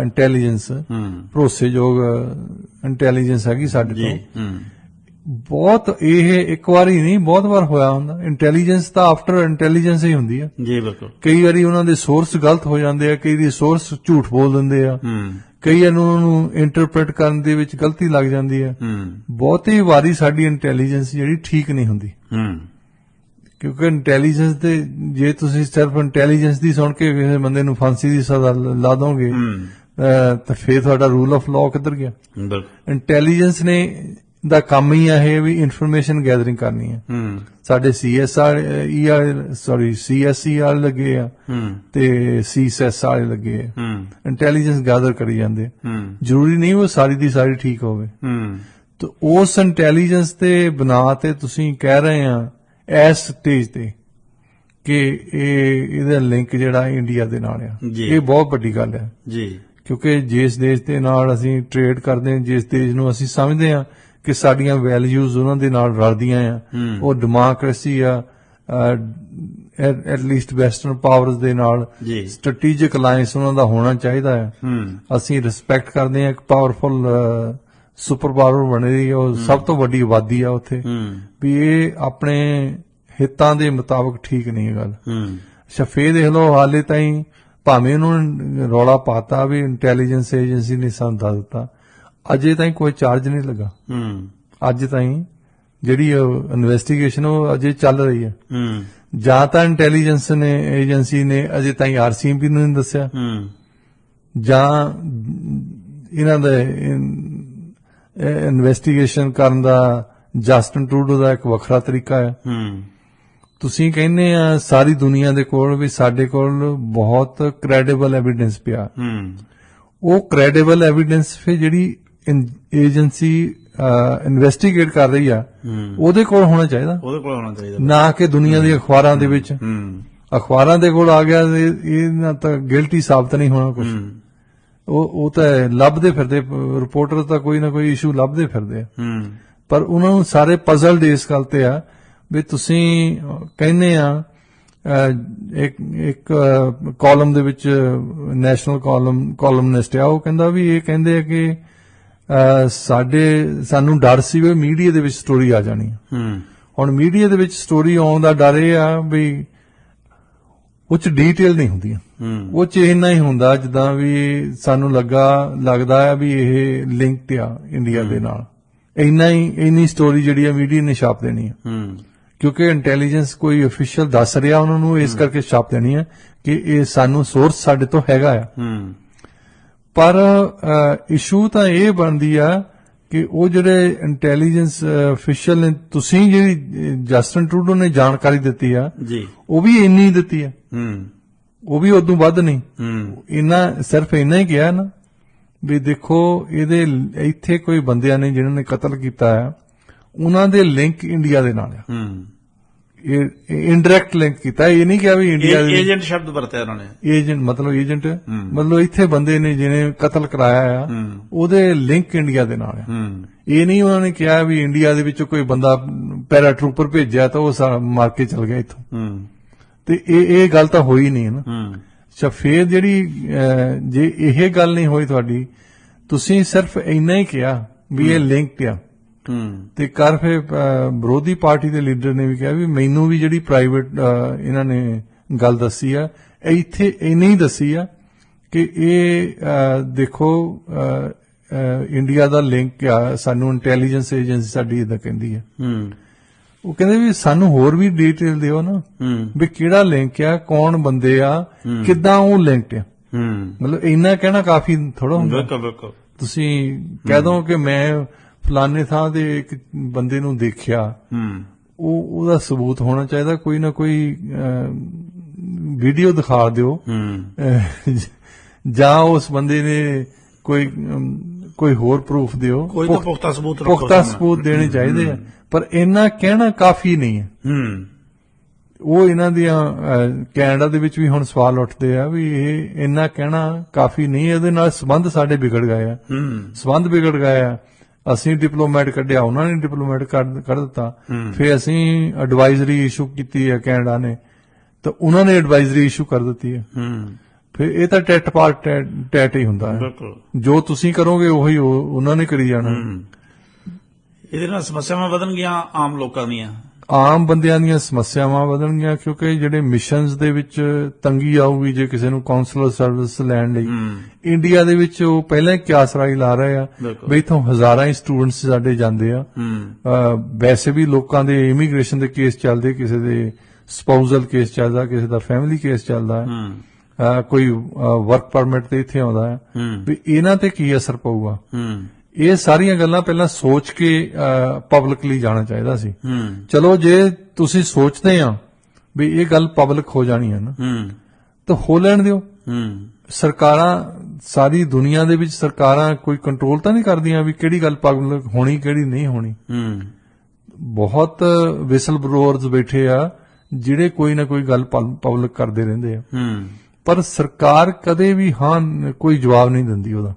ਇੰਟੈਲੀਜੈਂਸ, ਭਰੋਸੇਯੋਗ ਇੰਟੈਲੀਜੈਂਸ ਹੈਗੀ ਸਾਡੇ ਤੋਂ, ਬਹੁਤ ਇਹ ਇੱਕ ਵਾਰੀ ਨਹੀਂ ਬਹੁਤ ਵਾਰ ਹੋਇਆ ਹੁੰਦਾ। ਇੰਟੈਲੀਜੈਂਸ ਤਾਂ ਆਫਟਰ ਇੰਟੈਲੀਜੈਂਸ ਹੀ ਹੁੰਦੀ ਹੈ ਜੀ, ਬਿਲਕੁਲ। ਕਈ ਵਾਰੀ ਉਹਨਾਂ ਦੇ ਸੋਰਸ ਗਲਤ ਹੋ ਜਾਂਦੇ ਆ, ਕਈ ਵਾਰੀ ਸੋਰਸ ਝੂਠ ਬੋਲ ਦਿੰਦੇ ਆ, ਕਈ ਵਾਰ ਉਹਨੂੰ ਇੰਟਰਪ੍ਰੀਟ ਕਰਨ ਦੇ ਵਿੱਚ ਗਲਤੀ ਲੱਗ ਜਾਂਦੀ ਹੈ। ਬਹੁਤੀ ਵਾਰੀ ਸਾਡੀ ਇੰਟੈਲੀਜੈਂਸ ਜਿਹੜੀ ਠੀਕ ਨਹੀਂ ਹੁੰਦੀ, ਕਿਉਂਕਿ ਇੰਟੈਲੀਜੈਂਸ ਦੇ ਜੇ ਤੁਸੀਂ ਸਿਰਫ ਇੰਟੈਲੀਜੈਂਸ ਦੀ ਸੁਣ ਕੇ ਕਿਸੇ ਬੰਦੇ ਨੂੰ ਫਾਂਸੀ ਦੀ ਸਜ਼ਾ ਲਾ ਦੋਗੇ ਤਾਂ ਫਿਰ ਤੁਹਾਡਾ ਰੂਲ ਆਫ ਲਾਅ ਕਿੱਧਰ ਗਿਆ। ਇੰਟੈਲੀਜੈਂਸ ਨੇ ਦਾ ਕੰਮ ਹੀ ਇਹ ਵੀ ਇਨਫੋਰਮੇਸ਼ਨ ਗੈਦਰਿੰਗ ਕਰਨੀ ਹੈ। ਸਾਡੇ CSE ਵਾਲੇ ਲੱਗੇ ਆ ਤੇ CSS ਵਾਲੇ ਲੱਗੇ ਆ, ਇੰਟੈਲੀਜੈਂਸ ਗੈਦਰ ਕਰੀ ਜਾਂਦੇ। ਜ਼ਰੂਰੀ ਨਹੀਂ ਉਹ ਸਾਰੀ ਦੀ ਸਾਰੀ ਠੀਕ ਹੋਵੇ। ਤੇ ਉਸ ਇੰਟੈਲੀਜੈਂਸ ਦੇ ਬਣਾ ਤੇ ਤੁਸੀਂ ਕਹਿ ਰਹੇ ਆ ਇਸ ਸਟੇਜ ਤੇ ਕਿ ਇਹਦਾ ਲਿੰਕ ਜਿਹੜਾ ਇੰਡੀਆ ਦੇ ਨਾਲ ਆ, ਇਹ ਬਹੁਤ ਵੱਡੀ ਗੱਲ ਹੈ ਜੀ। ਕਿਉਂਕਿ ਜਿਸ ਦੇਸ਼ ਦੇ ਨਾਲ ਅਸੀਂ ਟ੍ਰੇਡ ਕਰਦੇ ਹਾਂ, ਜਿਸ ਦੇਸ਼ ਨੂੰ ਅਸੀਂ ਸਮਝਦੇ ਹਾਂ ਕਿ ਸਾਡੀਆਂ ਵੈਲਿਊਜ਼ ਉਹਨਾਂ ਦੇ ਨਾਲ ਰਲਦੀਆਂ ਆ, ਉਹ ਡੈਮੋਕ੍ਰੇਸੀ ਆ, ਐਟਲੀਸਟ ਵੈਸਟਰਨ ਪਾਵਰਸ ਦੇ ਨਾਲ ਸਟ੍ਰੈਟੇਜਿਕ ਅਲਾਈਅੰਸ ਉਹਨਾਂ ਦਾ ਹੋਣਾ ਚਾਹੀਦਾ ਹੈ। ਅਸੀਂ ਰਿਸਪੈਕਟ ਕਰਦੇ ਹਾਂ ਇੱਕ ਪਾਵਰਫੁਲ ਸੁਪਰ ਪਾਵਰ ਬਣੀ, ਉਹ ਸਭ ਤੋਂ ਵੱਡੀ ਆਬਾਦੀ ਆ ਉੱਥੇ, ਵੀ ਇਹ ਆਪਣੇ ਹਿੱਤਾਂ ਦੇ ਮੁਤਾਬਕ ਠੀਕ ਨਹੀਂ ਇਹ ਗੱਲ। ਅੱਛਾ, ਫੇਰ ਦੇਖ ਲਓ ਹਾਲੇ ਤਾਈਂ ਭਾਵੇਂ ਉਹਨੂੰ ਰੌਲਾ ਪਾਤਾ ਵੀ ਇੰਟੈਲੀਜੈਂਸ ਏਜੰਸੀ ਨੇ ਸਾਨੂੰ ਦੱਸ ਦਿੱਤਾ, ਅਜੇ ਤਾਈਂ ਕੋਈ ਚਾਰਜ ਨਹੀਂ ਲੱਗਾ। ਅੱਜ ਤਾਈਂ ਜਿਹੜੀ ਇਨਵੈਸਟੀਗੇਸ਼ਨ ਉਹ ਅਜੇ ਚੱਲ ਰਹੀ ਹੈ। ਜਾਂ ਤਾਂ ਇੰਟੈਲੀਜੈਂਸ ਨੇ ਏਜੰਸੀ ਨੇ ਅਜੇ ਤਾਈਂ RCMP ਨੂੰ ਨਹੀਂ ਦੱਸਿਆ, ਜਾਂ ਇਹਨਾਂ ਦੇ ਇਨਵੈਸਟੀਗੇਸ਼ਨ ਕਰਨ ਦਾ ਜਸਟਨ ਟਰੂਡੋ ਦਾ ਇੱਕ ਵੱਖਰਾ ਤਰੀਕਾ ਹੈ। ਤੁਸੀਂ ਕਹਿੰਦੇ ਆ ਸਾਰੀ ਦੁਨੀਆ ਦੇ ਕੋਲ ਵੀ ਸਾਡੇ ਕੋਲ ਬਹੁਤ ਕ੍ਰੈਡੀਬਲ ਐਵੀਡੈਂਸ ਪਿਆ, ਉਹ ਕ੍ਰੈਡੀਬਲ ਐਵੀਡੈਂਸ ਫਿਰ ਜਿਹੜੀ ਏਜੰਸੀ ਇਨਵੈਸਟੀਗੇਟ ਕਰ ਰਹੀ ਆ ਉਹਦੇ ਕੋਲ ਹੋਣਾ ਚਾਹੀਦਾ, ਨਾ ਕਿ ਦੁਨੀਆ ਦੀ ਅਖਬਾਰਾਂ ਦੇ ਵਿੱਚ। ਅਖਬਾਰਾਂ ਦੇ ਕੋਲ ਆ ਗਿਆ ਇਹ ਨਾ ਤਾਂ ਗਿਲਟੀ ਸਾਬਤ ਨਹੀਂ ਹੋਣਾ ਕੁਝ। ਉਹ ਤਾਂ ਲੱਭਦੇ ਫਿਰਦੇ, ਰਿਪੋਰਟਰ ਤਾਂ ਕੋਈ ਨਾ ਕੋਈ ਇਸ਼ੂ ਲੱਭਦੇ ਫਿਰਦੇ ਆ, ਪਰ ਉਹਨਾਂ ਨੂੰ ਸਾਰੇ ਪਜ਼ਲਡ ਇਸ ਗੱਲ ਤੇ ਆ ਵੀ ਤੁਸੀਂ ਕਹਿੰਦੇ ਆ ਇੱਕ ਕਾਲਮ ਦੇ ਵਿੱਚ ਨੈਸ਼ਨਲ ਕਾਲਮਨਿਸਟ ਆ, ਉਹ ਕਹਿੰਦਾ ਵੀ ਇਹ ਕਹਿੰਦੇ ਆ ਕਿ ਸਾਨੂੰ ਡਰ ਸੀ ਵੀ ਮੀਡੀਆ ਦੇ ਵਿੱਚ ਸਟੋਰੀ ਆ ਜਾਣੀ। ਹੁਣ ਮੀਡੀਆ ਦੇ ਵਿੱਚ ਸਟੋਰੀ ਆਉਣ ਦਾ ਡਰ ਇਹ ਆ ਵੀ ਉਹ ਚ ਡੀਟੇਲ ਨਹੀਂ ਹੁੰਦੀਆਂ, ਉਹ ਚ ਇੰਨਾ ਹੀ ਹੁੰਦਾ ਜਿੱਦਾਂ ਵੀ ਸਾਨੂੰ ਲੱਗਦਾ ਆ ਵੀ ਇਹ ਲਿੰਕਡ ਆ ਇੰਡੀਆ ਦੇ ਨਾਲ, ਇੰਨੀ ਸਟੋਰੀ ਜਿਹੜੀ ਆ ਮੀਡੀਆ ਨੇ ਛਾਪ ਦੇਣੀ ਆ, ਕਿਉਂਕਿ ਇੰਟੈਲੀਜੈਂਸ ਕੋਈ ਅਫੀਸ਼ੀਅਲ ਦੱਸ ਰਿਹਾ ਉਹਨਾਂ ਨੂੰ, ਇਸ ਕਰਕੇ ਛਾਪ ਦੇਣੀ ਆ ਕਿ ਇਹ ਸਾਨੂੰ ਸੋਰਸ ਸਾਡੇ ਤੋਂ ਹੈਗਾ ਆ। ਪਰ ਇਸ਼ੂ ਤਾਂ ਇਹ ਬਣਦੀ ਆ ਕਿ ਉਹ ਜਿਹੜੇ ਇੰਟੈਲੀਜੈਂਸ ਅਫੀਸ਼ੀਅਲ ਨੇ, ਤੁਸੀਂ ਜਿਹੜੀ ਜਸਟਿਨ ਟਰੂਡੋ ਨੇ ਜਾਣਕਾਰੀ ਦਿੱਤੀ ਆ ਜੀ, ਉਹ ਵੀ ਇੰਨੀ ਦਿੱਤੀ ਆ, ਉਹ ਵੀ ਉਦੋਂ ਵੱਧ ਨਹੀਂ, ਸਿਰਫ ਇੰਨਾ ਹੀ ਕਿਹਾ ਨਾ ਵੀ ਦੇਖੋ ਇਹਦੇ ਇੱਥੇ ਕੋਈ ਬੰਦਿਆਂ ਨੇ ਜਿਨ੍ਹਾਂ ਨੇ ਕਤਲ ਕੀਤਾ ਆ, ਉਹਨਾਂ ਦੇ ਲਿੰਕ ਇੰਡੀਆ ਦੇ ਨਾਲ ਆ, ਇਨਡਾਇਰੈਕਟ ਲਿੰਕ ਕੀਤਾ, ਇਹ ਨਹੀਂ ਕਿਹਾ ਵੀ ਇੰਡੀਆ ਦੇ ਏਜੰਟ ਸ਼ਬਦ ਵਰਤਿਆ ਉਹਨਾਂ ਨੇ, ਏਜੰਟ ਮਤਲਬ ਇੱਥੇ ਬੰਦੇ ਨੇ ਜਿਹਨੇ ਕਤਲ ਕਰਾਇਆ ਆ ਉਹਦੇ ਲਿੰਕ ਇੰਡੀਆ ਦੇ ਨਾਲ ਆ। ਇਹ ਨਹੀਂ ਉਹਨਾਂ ਨੇ ਕਿਹਾ ਵੀ ਇੰਡੀਆ ਦੇ ਵਿੱਚ ਕੋਈ ਬੰਦਾ ਪੈਰਾਟਰੂਪਰ ਭੇਜਿਆ ਤਾਂ ਉਹ ਮਾਰ ਕੇ ਚਲ ਗਿਆ ਇੱਥੋਂ, ਤੇ ਇਹ ਗੱਲ ਤਾਂ ਹੋਈ ਨਹੀਂ ਨਾ। ਅੱਛਾ, ਫੇਰ ਜਿਹੜੀ ਜੇ ਇਹ ਗੱਲ ਨਹੀਂ ਹੋਈ ਤੁਹਾਡੀ, ਤੁਸੀਂ ਸਿਰਫ ਇੰਨਾ ਹੀ ਕਿਹਾ ਵੀ ਇਹ ਲਿੰਕਡ ਆ, ਤੇ ਕਰ ਫੇ ਵਿਰੋਧੀ ਪਾਰਟੀ ਦੇ ਲੀਡਰ ਨੇ ਵੀ ਕਿਹਾ ਵੀ ਮੈਨੂੰ ਵੀ ਜਿਹੜੀ ਪ੍ਰਾਈਵੇਟ ਇਹਨਾਂ ਨੇ ਗੱਲ ਦੱਸੀ ਆ, ਇੱਥੇ ਇੰਨੀ ਹੀ ਦੱਸੀ ਆ ਕਿ ਇਹ ਦੇਖੋ ਇੰਡੀਆ ਦਾ ਲਿੰਕ ਆ, ਸਾਨੂੰ ਇੰਟੈਲੀਜੈਂਸ ਏਜੰਸੀ ਸਾਡੀ ਇਦਾਂ ਕਹਿੰਦੀ ਆ। ਉਹ ਕਹਿੰਦੇ ਵੀ ਸਾਨੂੰ ਹੋਰ ਵੀ ਡਿਟੇਲ ਦਿਓ ਨਾ ਵੀ ਕਿਹੜਾ ਲਿੰਕ ਆ, ਕੌਣ ਬੰਦੇ ਆ, ਕਿੱਦਾਂ ਉਹ ਲਿੰਕਡ ਆ। ਮਤਲਬ ਇੰਨਾ ਕਹਿਣਾ ਕਾਫੀ ਥੋੜਾ ਹੁੰਦਾ। ਤੁਸੀਂ ਕਹਿ ਦੋ ਕਿ ਮੈਂ ਫਲਾਣੇ ਥਾਂ ਦੇ ਇੱਕ ਬੰਦੇ ਨੂੰ ਦੇਖਿਆ, ਉਹਦਾ ਸਬੂਤ ਹੋਣਾ ਚਾਹੀਦਾ, ਕੋਈ ਨਾ ਕੋਈ ਵੀਡੀਓ ਦਿਖਾ ਦਿਓ ਜਾਂ ਉਸ ਬੰਦੇ ਨੇ ਕੋਈ ਹੋਰ ਪ੍ਰੂਫ ਦਿਓ, ਕੋਈ ਤਾਂ ਪੁਖਤਾ ਸਬੂਤ ਦੇਣੇ ਚਾਹੀਦੇ ਆ, ਪਰ ਇੰਨਾ ਕਹਿਣਾ ਕਾਫੀ ਨਹੀਂ ਹੈ। ਉਹ ਇਹਨਾਂ ਦੀਆਂ ਕੈਨੇਡਾ ਦੇ ਵਿੱਚ ਵੀ ਹੁਣ ਸਵਾਲ ਉੱਠਦੇ ਆ ਵੀ ਇਹ ਇੰਨਾ ਕਹਿਣਾ ਕਾਫੀ ਨਹੀਂ, ਇਹਦੇ ਨਾਲ ਸੰਬੰਧ ਸਾਡੇ ਵਿਗੜ ਗਏ ਆ, ਅਸੀਂ ਡਿਪਲੋਮੈਟ ਕੱਢਿਆ, ਉਹਨਾਂ ਨੇ ਡਿਪਲੋਮੈਟ ਕੱਢ ਦਿੱਤਾ, ਫਿਰ ਅਸੀਂ ਐਡਵਾਈਜ਼ਰੀ ਇਸ਼ੂ ਕੀਤੀ ਹੈ ਕੈਨੇਡਾ ਨੇ, ਤਾਂ ਉਹਨਾਂ ਨੇ ਐਡਵਾਈਜ਼ਰੀ ਇਸ਼ੂ ਕਰ ਦਿੱਤੀ ਹੈ। ਫਿਰ ਇਹ ਤਾਂ ਟੈਟ ਪਾਰਟ ਟੈਟ ਹੀ ਹੁੰਦਾ ਹੈ, ਜੋ ਤੁਸੀਂ ਕਰੋਗੇ ਉਹੀ ਉਹਨਾਂ ਨੇ ਕਰੀ ਜਾਣਾ। ਇਹਦੇ ਨਾਲ ਸਮੱਸਿਆਵਾਂ ਵਧਣਗੀਆਂ ਆਮ ਲੋਕਾਂ ਦੀਆਂ, ਆਮ ਬੰਦਿਆਂ ਦੀਆਂ ਸਮੱਸਿਆਵਾਂ ਵਧਣਗੀਆਂ, ਕਿਉਂਕਿ ਜਿਹੜੇ ਮਿਸ਼ਨਸ ਦੇ ਵਿੱਚ ਤੰਗੀ ਆਊਗੀ ਜੇ ਕਿਸੇ ਨੂੰ ਕਾਉਂਸਲਰ ਸਰਵਿਸ ਲੈਣ ਲਈ। ਇੰਡੀਆ ਦੇ ਵਿੱਚ ਉਹ ਪਹਿਲਾਂ ਹੀ ਕਿਆਸਰਾਈ ਲਾ ਰਹੇ ਆ ਵੀ ਇੱਥੋਂ ਹਜ਼ਾਰਾਂ ਹੀ ਸਟੂਡੈਂਟਸ ਸਾਡੇ ਜਾਂਦੇ ਆ। ਵੈਸੇ ਵੀ ਲੋਕਾਂ ਦੇ ਇਮੀਗ੍ਰੇਸ਼ਨ ਦੇ ਕੇਸ ਚੱਲਦੇ, ਕਿਸੇ ਦੇ ਸਪਾਊਜ਼ਲ ਕੇਸ ਚੱਲਦਾ, ਕਿਸੇ ਦਾ ਫੈਮਿਲੀ ਕੇਸ ਚੱਲਦਾ ਹੈ, ਕੋਈ ਵਰਕ ਪਰਮਿਟ ਤੇ ਇੱਥੇ ਆਉਂਦਾ ਹੈ, ਵੀ ਇਹਨਾਂ ਤੇ ਕੀ ਅਸਰ ਪਊਗਾ। ਇਹ ਸਾਰੀਆਂ ਗੱਲਾਂ ਪਹਿਲਾਂ ਸੋਚ ਕੇ ਪਬਲਿਕਲੀ ਜਾਣਾ ਚਾਹੀਦਾ ਸੀ। ਚਲੋ ਜੇ ਤੁਸੀਂ ਸੋਚਦੇ ਆ ਵੀ ਇਹ ਗੱਲ ਪਬਲਿਕ ਹੋ ਜਾਣੀ ਹੈ ਨਾ, ਤਾਂ ਹੋ ਲੈਣ ਦਿਓ। ਸਰਕਾਰਾਂ, ਸਾਰੀ ਦੁਨੀਆ ਦੇ ਵਿੱਚ ਸਰਕਾਰਾਂ ਕੋਈ ਕੰਟਰੋਲ ਤਾਂ ਨਹੀਂ ਕਰਦੀਆਂ ਵੀ ਕਿਹੜੀ ਗੱਲ ਪਬਲਿਕ ਹੋਣੀ ਕਿਹੜੀ ਨਹੀਂ ਹੋਣੀ। ਬਹੁਤ ਵਿਸਲ ਬਲੋਅਰਸ ਬੈਠੇ ਆ ਜਿਹੜੇ ਕੋਈ ਨਾ ਕੋਈ ਗੱਲ ਪਬਲਿਕ ਕਰਦੇ ਰਹਿੰਦੇ ਆ, ਪਰ ਸਰਕਾਰ ਕਦੇ ਵੀ ਕੋਈ ਜਵਾਬ ਨਹੀਂ ਦਿੰਦੀ ਉਹਦਾ।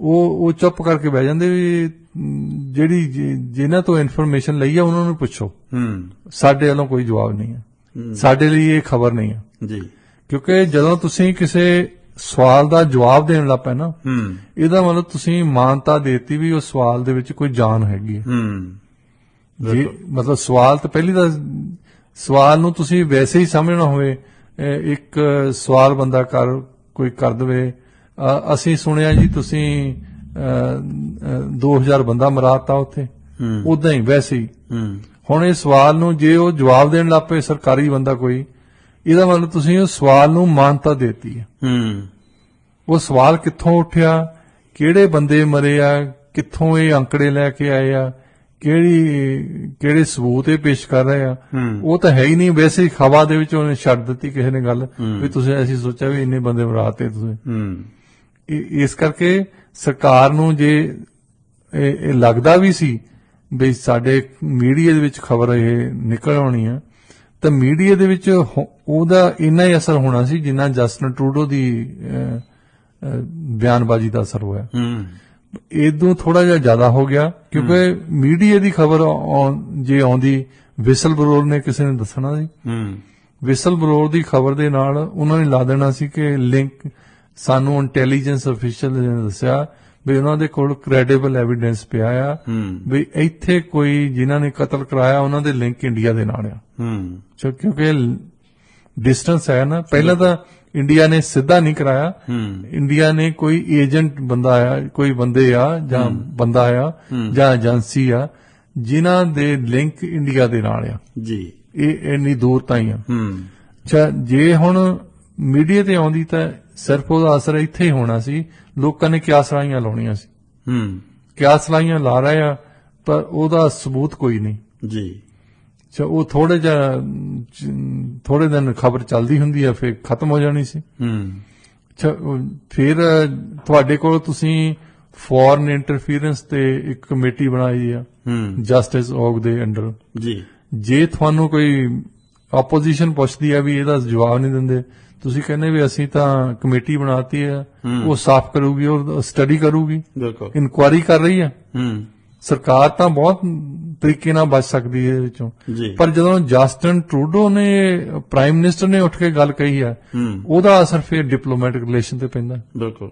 ਉਹ ਚੁੱਪ ਕਰਕੇ ਬਹਿ ਜਾਂਦੇ ਵੀ ਜਿਨ੍ਹਾਂ ਤੋਂ ਇਨਫੋਰਮੇਸ਼ਨ ਲਈ ਆ ਉਹਨਾਂ ਨੂੰ ਪੁੱਛੋ, ਸਾਡੇ ਵੱਲੋਂ ਕੋਈ ਜਵਾਬ ਨਹੀਂ ਹੈ, ਸਾਡੇ ਲਈ ਇਹ ਖਬਰ ਨਹੀਂ ਹੈ ਜੀ। ਕਿਉਂਕਿ ਜਦੋਂ ਤੁਸੀਂ ਕਿਸੇ ਸਵਾਲ ਦਾ ਜਵਾਬ ਦੇਣ ਲੱਗ ਪਏ ਨਾ, ਇਹਦਾ ਮਤਲਬ ਤੁਸੀਂ ਮਾਨਤਾ ਦੇਤੀ ਵੀ ਉਸ ਸਵਾਲ ਦੇ ਵਿੱਚ ਕੋਈ ਜਾਨ ਹੈਗੀ ਹੈ। ਜੀ ਮਤਲਬ ਸਵਾਲ ਤਾਂ ਪਹਿਲੀ ਤਾਂ ਸਵਾਲ ਨੂੰ ਤੁਸੀਂ ਵੈਸੇ ਹੀ ਸਮਝਣਾ ਹੋਵੇ, ਇੱਕ ਸਵਾਲ ਬੰਦਾ ਕੋਈ ਕਰ ਦੇਵੇ, ਅਸੀਂ ਸੁਣਿਆ ਜੀ ਤੁਸੀਂ 2000 ਬੰਦਾ ਮਰਾਤਾ ਉੱਥੇ, ਉਦਾਂ ਹੀ ਵੈਸੇ ਹੀ। ਹੁਣ ਇਹ ਸਵਾਲ ਨੂੰ ਜੇ ਉਹ ਜਵਾਬ ਦੇਣ ਲੱਗ ਪਏ ਸਰਕਾਰੀ ਬੰਦਾ ਕੋਈ, ਇਹਦਾ ਮਤਲਬ ਤੁਸੀਂ ਉਸ ਸਵਾਲ ਨੂੰ ਮਾਨਤਾ ਦੇਤੀ ਹੈ। ਉਹ ਸਵਾਲ ਕਿੱਥੋਂ ਉੱਠਿਆ, ਕਿਹੜੇ ਬੰਦੇ ਮਰੇ ਆ, ਕਿੱਥੋਂ ਇਹ ਅੰਕੜੇ ਲੈ ਕੇ ਆਏ ਆ, ਕਿਹੜੇ ਸਬੂਤ ਇਹ ਪੇਸ਼ ਕਰ ਰਹੇ ਆ, ਉਹ ਤਾਂ ਹੈ ਹੀ ਨਹੀਂ। ਵੈਸੇ ਹੀ ਹਵਾ ਦੇ ਵਿੱਚ ਉਹਨੇ ਛੱਡ ਦਿੱਤੀ ਕਿਸੇ ਨੇ ਗੱਲ ਵੀ ਤੁਸੀਂ ਅਸੀਂ ਸੋਚਿਆ ਵੀ ਇੰਨੇ ਬੰਦੇ ਮਰਾਤੇ ਤੁਸੀਂ। ਇਸ ਕਰਕੇ ਸਰਕਾਰ ਨੂੰ ਜੇ ਇਹ ਲੱਗਦਾ ਵੀ ਸੀ ਵੀ ਸਾਡੇ ਮੀਡੀਆ ਦੇ ਵਿੱਚ ਖਬਰ ਇਹ ਨਿਕਲ ਆਉਣੀ ਆ, ਤਾਂ ਮੀਡੀਆ ਦੇ ਵਿੱਚ ਉਹਦਾ ਇੰਨਾ ਹੀ ਅਸਰ ਹੋਣਾ ਸੀ ਜਿੰਨਾ ਜਸਟਿਨ ਟਰੂਡੋ ਦੀ ਬਿਆਨਬਾਜ਼ੀ ਦਾ ਅਸਰ ਹੋਇਆ। ਇਦੋਂ ਥੋੜਾ ਜਿਹਾ ਜ਼ਿਆਦਾ ਹੋ ਗਿਆ ਕਿਉਂਕਿ ਮੀਡੀਆ ਦੀ ਖਬਰ ਜੇ ਆਉਂਦੀ, ਵਿਸਲ ਬਲੋਰ ਨੇ ਕਿਸੇ ਨੇ ਦੱਸਣਾ ਸੀ, ਵਿਸਲ ਬਲੋਰ ਦੀ ਖਬਰ ਦੇ ਨਾਲ ਉਹਨਾਂ ਨੇ ਲਾ ਦੇਣਾ ਸੀ ਕਿ ਲਿੰਕ, ਸਾਨੂੰ ਇੰਟੈਲੀਜੈਂਸ ਅਫੀਸ਼ੀਅਲ ਨੇ ਦੱਸਿਆ ਵੀ ਉਹਨਾਂ ਦੇ ਕੋਲ ਕ੍ਰੈਡੀਬਲ ਐਵੀਡੈਂਸ ਪਿਆ ਆ ਵੀ ਇੱਥੇ ਕੋਈ ਜਿਨ੍ਹਾਂ ਨੇ ਕਤਲ ਕਰਾਇਆ ਉਹਨਾਂ ਦੇ ਲਿੰਕ ਇੰਡੀਆ ਦੇ ਨਾਲ ਆ। ਕਿਉਂਕਿ ਡਿਸਟੈਂਸ ਹੈ ਨਾ, ਪਹਿਲਾਂ ਤਾਂ ਇੰਡੀਆ ਨੇ ਸਿੱਧਾ ਨਹੀਂ ਕਰਾਇਆ, ਇੰਡੀਆ ਨੇ ਕੋਈ ਏਜੰਟ ਬੰਦਾ ਆ, ਕੋਈ ਬੰਦੇ ਆ ਜਾਂ ਬੰਦਾ ਆ ਜਾਂ ਏਜੰਸੀ ਆ ਜਿਨ੍ਹਾਂ ਦੇ ਲਿੰਕ ਇੰਡੀਆ ਦੇ ਨਾਲ ਆ ਜੀ। ਇਹ ਇੰਨੀ ਦੂਰ ਤਾਈਂ ਆ। ਅੱਛਾ, ਜੇ ਹੁਣ ਮੀਡੀਆ ਤੇ ਆਉਂਦੀ ਤਾਂ ਸਿਰਫ ਉਹਦਾ ਅਸਰ ਇੱਥੇ ਹੀ ਹੋਣਾ ਸੀ, ਲੋਕਾਂ ਨੇ ਕਿਆਸ ਸਲਾਹੀਆਂ ਲਾਉਣੀਆਂ ਸੀ। ਕਿਆਸ ਸਲਾਹੀਆਂ ਲਾ ਰਹੇ ਆ ਪਰ ਉਹਦਾ ਸਬੂਤ ਕੋਈ ਨਹੀਂ ਜੀ। ਅੱਛਾ, ਉਹ ਥੋੜੇ ਦਿਨ ਖਬਰ ਚੱਲਦੀ ਹੁੰਦੀ ਆ, ਫਿਰ ਖਤਮ ਹੋ ਜਾਣੀ ਸੀ। ਅੱਛਾ, ਫਿਰ ਤੁਹਾਡੇ ਕੋਲ ਤੁਸੀਂ ਫੋਰਨ ਇੰਟਰਫੀਰੈਂਸ ਤੇ ਇੱਕ ਕਮੇਟੀ ਬਣਾਈ ਆ ਜਸਟਿਸ ਔਗ ਦੇ ਅੰਡਰ ਜੀ। ਜੇ ਤੁਹਾਨੂੰ ਕੋਈ ਆਪੋਜੀਸ਼ਨ ਪੁੱਛਦੀ ਆ ਵੀ ਇਹਦਾ ਜਵਾਬ ਨਹੀਂ ਦਿੰਦੇ, ਤੁਸੀਂ ਕਹਿੰਦੇ ਵੀ ਅਸੀਂ ਤਾਂ ਕਮੇਟੀ ਬਣਾਤੀ ਆ, ਉਹ ਸਾਫ਼ ਕਰੂਗੀ, ਉਹ ਸਟੱਡੀ ਕਰੂਗੀ, ਇਨਕੁਆਇਰੀ ਕਰ ਰਹੀ ਆ। ਸਰਕਾਰ ਤਾਂ ਬਹੁਤ ਤਰੀਕੇ ਨਾਲ ਬਚ ਸਕਦੀ ਹੈ ਇਹਦੇ ਵਿੱਚੋਂ, ਪਰ ਜਦੋਂ ਜਸਟਿਨ ਟਰੂਡੋ ਨੇ, ਪ੍ਰਾਈਮ ਮਿਨਿਸਟਰ ਨੇ ਉੱਠ ਕੇ ਗੱਲ ਕਹੀ ਆ, ਉਹਦਾ ਅਸਰ ਫਿਰ ਡਿਪਲੋਮੈਟਿਕ ਰਿਲੇਸ਼ਨ ਤੇ ਪੈਂਦਾ। ਬਿਲਕੁਲ,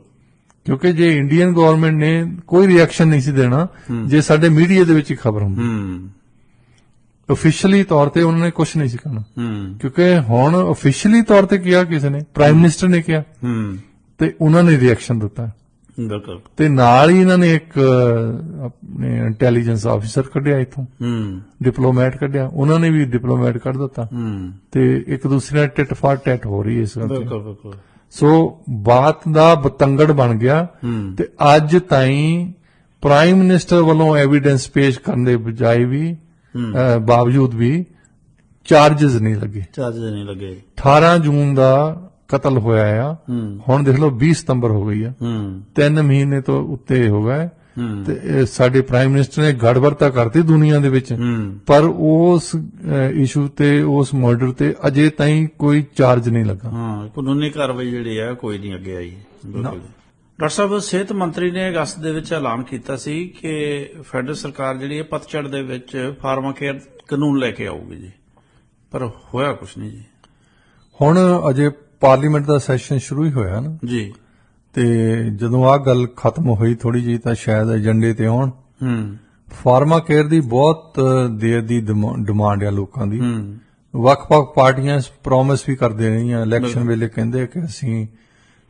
ਕਿਉਂਕਿ ਜੇ ਇੰਡੀਅਨ ਗਵਰਨਮੈਂਟ ਨੇ ਕੋਈ ਰਿਐਕਸ਼ਨ ਨਹੀਂ ਸੀ ਦੇਣਾ ਜੇ ਸਾਡੇ ਮੀਡੀਆ ਦੇ ਵਿੱਚ ਹੀ ਖਬਰ ਹੁੰਦੀ, ਆਫੀਸ਼ੀਅਲੀ ਤੌਰ ਤੇ ਉਹਨਾਂ ਨੇ ਕੁਝ ਨਹੀਂ ਸੀ ਕਰਨਾ, ਕਿਉਂਕਿ ਹੁਣ ਆਫੀਸ਼ੀਅਲੀ ਤੌਰ ਤੇ ਕਿਹਾ ਕਿਸੇ ਨੇ, ਪ੍ਰਾਈਮ ਮਿਨਿਸਟਰ ਨੇ ਕਿਹਾ ਤੇ ਉਹਨਾਂ ਨੇ ਰਿਐਕਸ਼ਨ ਦਿੱਤਾ। ਬਿਲਕੁਲ, ਤੇ ਨਾਲ ਹੀ ਇਹਨਾਂ ਨੇ ਇੱਕ ਆਪਣੇ ਇੰਟੈਲੀਜੈਂਸ ਆਫੀਸਰ ਕੱਢਿਆ, ਇੱਥੋਂ ਡਿਪਲੋਮੈਟ ਕੱਢਿਆ, ਉਹਨਾਂ ਨੇ ਵੀ ਡਿਪਲੋਮੈਟ ਕੱਢ ਦਿੱਤਾ ਤੇ ਇੱਕ ਦੂਸਰੇ ਨਾਲ ਟਿੱਟ ਫਾਰ ਟੈਟ ਹੋ ਰਹੀ ਹੈ ਇਸ ਕਰਕੇ। ਬਿਲਕੁਲ, ਸੋ ਬਾਤ ਦਾ ਬਤੰਗੜ ਬਣ ਗਿਆ ਤੇ ਅੱਜ ਤਾਈਂ ਪ੍ਰਾਈਮ ਮਿਨਿਸਟਰ ਵੱਲੋਂ ਐਵੀਡੈਂਸ ਪੇਸ਼ ਕਰਨ ਦੇ ਬਜਾਏ ਵੀ ਬਾਵਜੂਦ ਵੀ ਚਾਰजेस ਨਹੀਂ ਲੱਗੇ। 18 ਜੂਨ ਦਾ ਕਤਲ ਹੋਇਆ ਆ, ਹੁਣ ਦੇਖ ਲਓ 20 ਸਤੰਬਰ ਹੋ ਗਈ ਆ, 3 ਮਹੀਨੇ ਤੋਂ ਉੱਤੇ ਹੋ ਗਏ ਤੇ ਸਾਡੇ ਪ੍ਰਾਈਮ ਮਿਨਿਸਟਰ ਨੇ ਗੜਬੜ ਤਾਂ ਕਰਤੀ ਦੁਨੀਆ ਦੇ ਵਿੱਚ, ਪਰ ਉਸ ਇਸ਼ੂ ਤੇ, ਉਸ ਮਰਡਰ ਤੇ ਅਜੇ ਤਾਈਂ ਕੋਈ ਚਾਰਜ ਨਹੀਂ ਲੱਗਾ। ਕਾਨੂੰਨੀ ਕਾਰਵਾਈ ਜਿਹੜੀ ਹੈ ਕੋਈ ਨਹੀਂ ਅੱਗੇ ਆਈ। ਡਾਕਟਰ ਸਾਹਿਬ, ਸਿਹਤ ਮੰਤਰੀ ਨੇ ਅਗਸਤ ਦੇ ਵਿੱਚ ਐਲਾਨ ਕੀਤਾ ਸੀ ਕਿ ਫੈਡਰਲ ਸਰਕਾਰ ਜਿਹੜੀ ਹੈ ਪਤਝੜ ਦੇ ਵਿੱਚ ਫਾਰਮਾਕੇਅਰ ਕਾਨੂੰਨ ਲੈ ਕੇ ਆਊਗੀ ਜੀ, ਪਰ ਹੋਇਆ ਕੁਝ ਨਹੀਂ ਜੀ। ਹੁਣ ਅਜੇ ਪਾਰਲੀਮੈਂਟ ਦਾ ਸੈਸ਼ਨ ਸ਼ੁਰੂ ਹੀ ਹੋਇਆ ਨਾ ਜੀ, ਤੇ ਜਦੋਂ ਆਹ ਗੱਲ ਖਤਮ ਹੋਈ ਥੋੜੀ ਜਿਹੀ ਤਾਂ ਸ਼ਾਇਦ ਏਜੰਡੇ ਤੇ ਆਉਣ। ਫਾਰਮਾ ਕੇਅਰ ਦੀ ਬਹੁਤ ਦੇਰ ਦੀ ਡਿਮਾਂਡ ਆ ਲੋਕਾਂ ਦੀ, ਵੱਖ-ਵੱਖ ਪਾਰਟੀਆਂ ਪ੍ਰੋਮਿਸ ਵੀ ਕਰਦੇ ਰਹੀਆਂ, ਇਲੈਕਸ਼ਨ ਵੇਲੇ ਕਹਿੰਦੇ ਕਿ ਅਸੀਂ,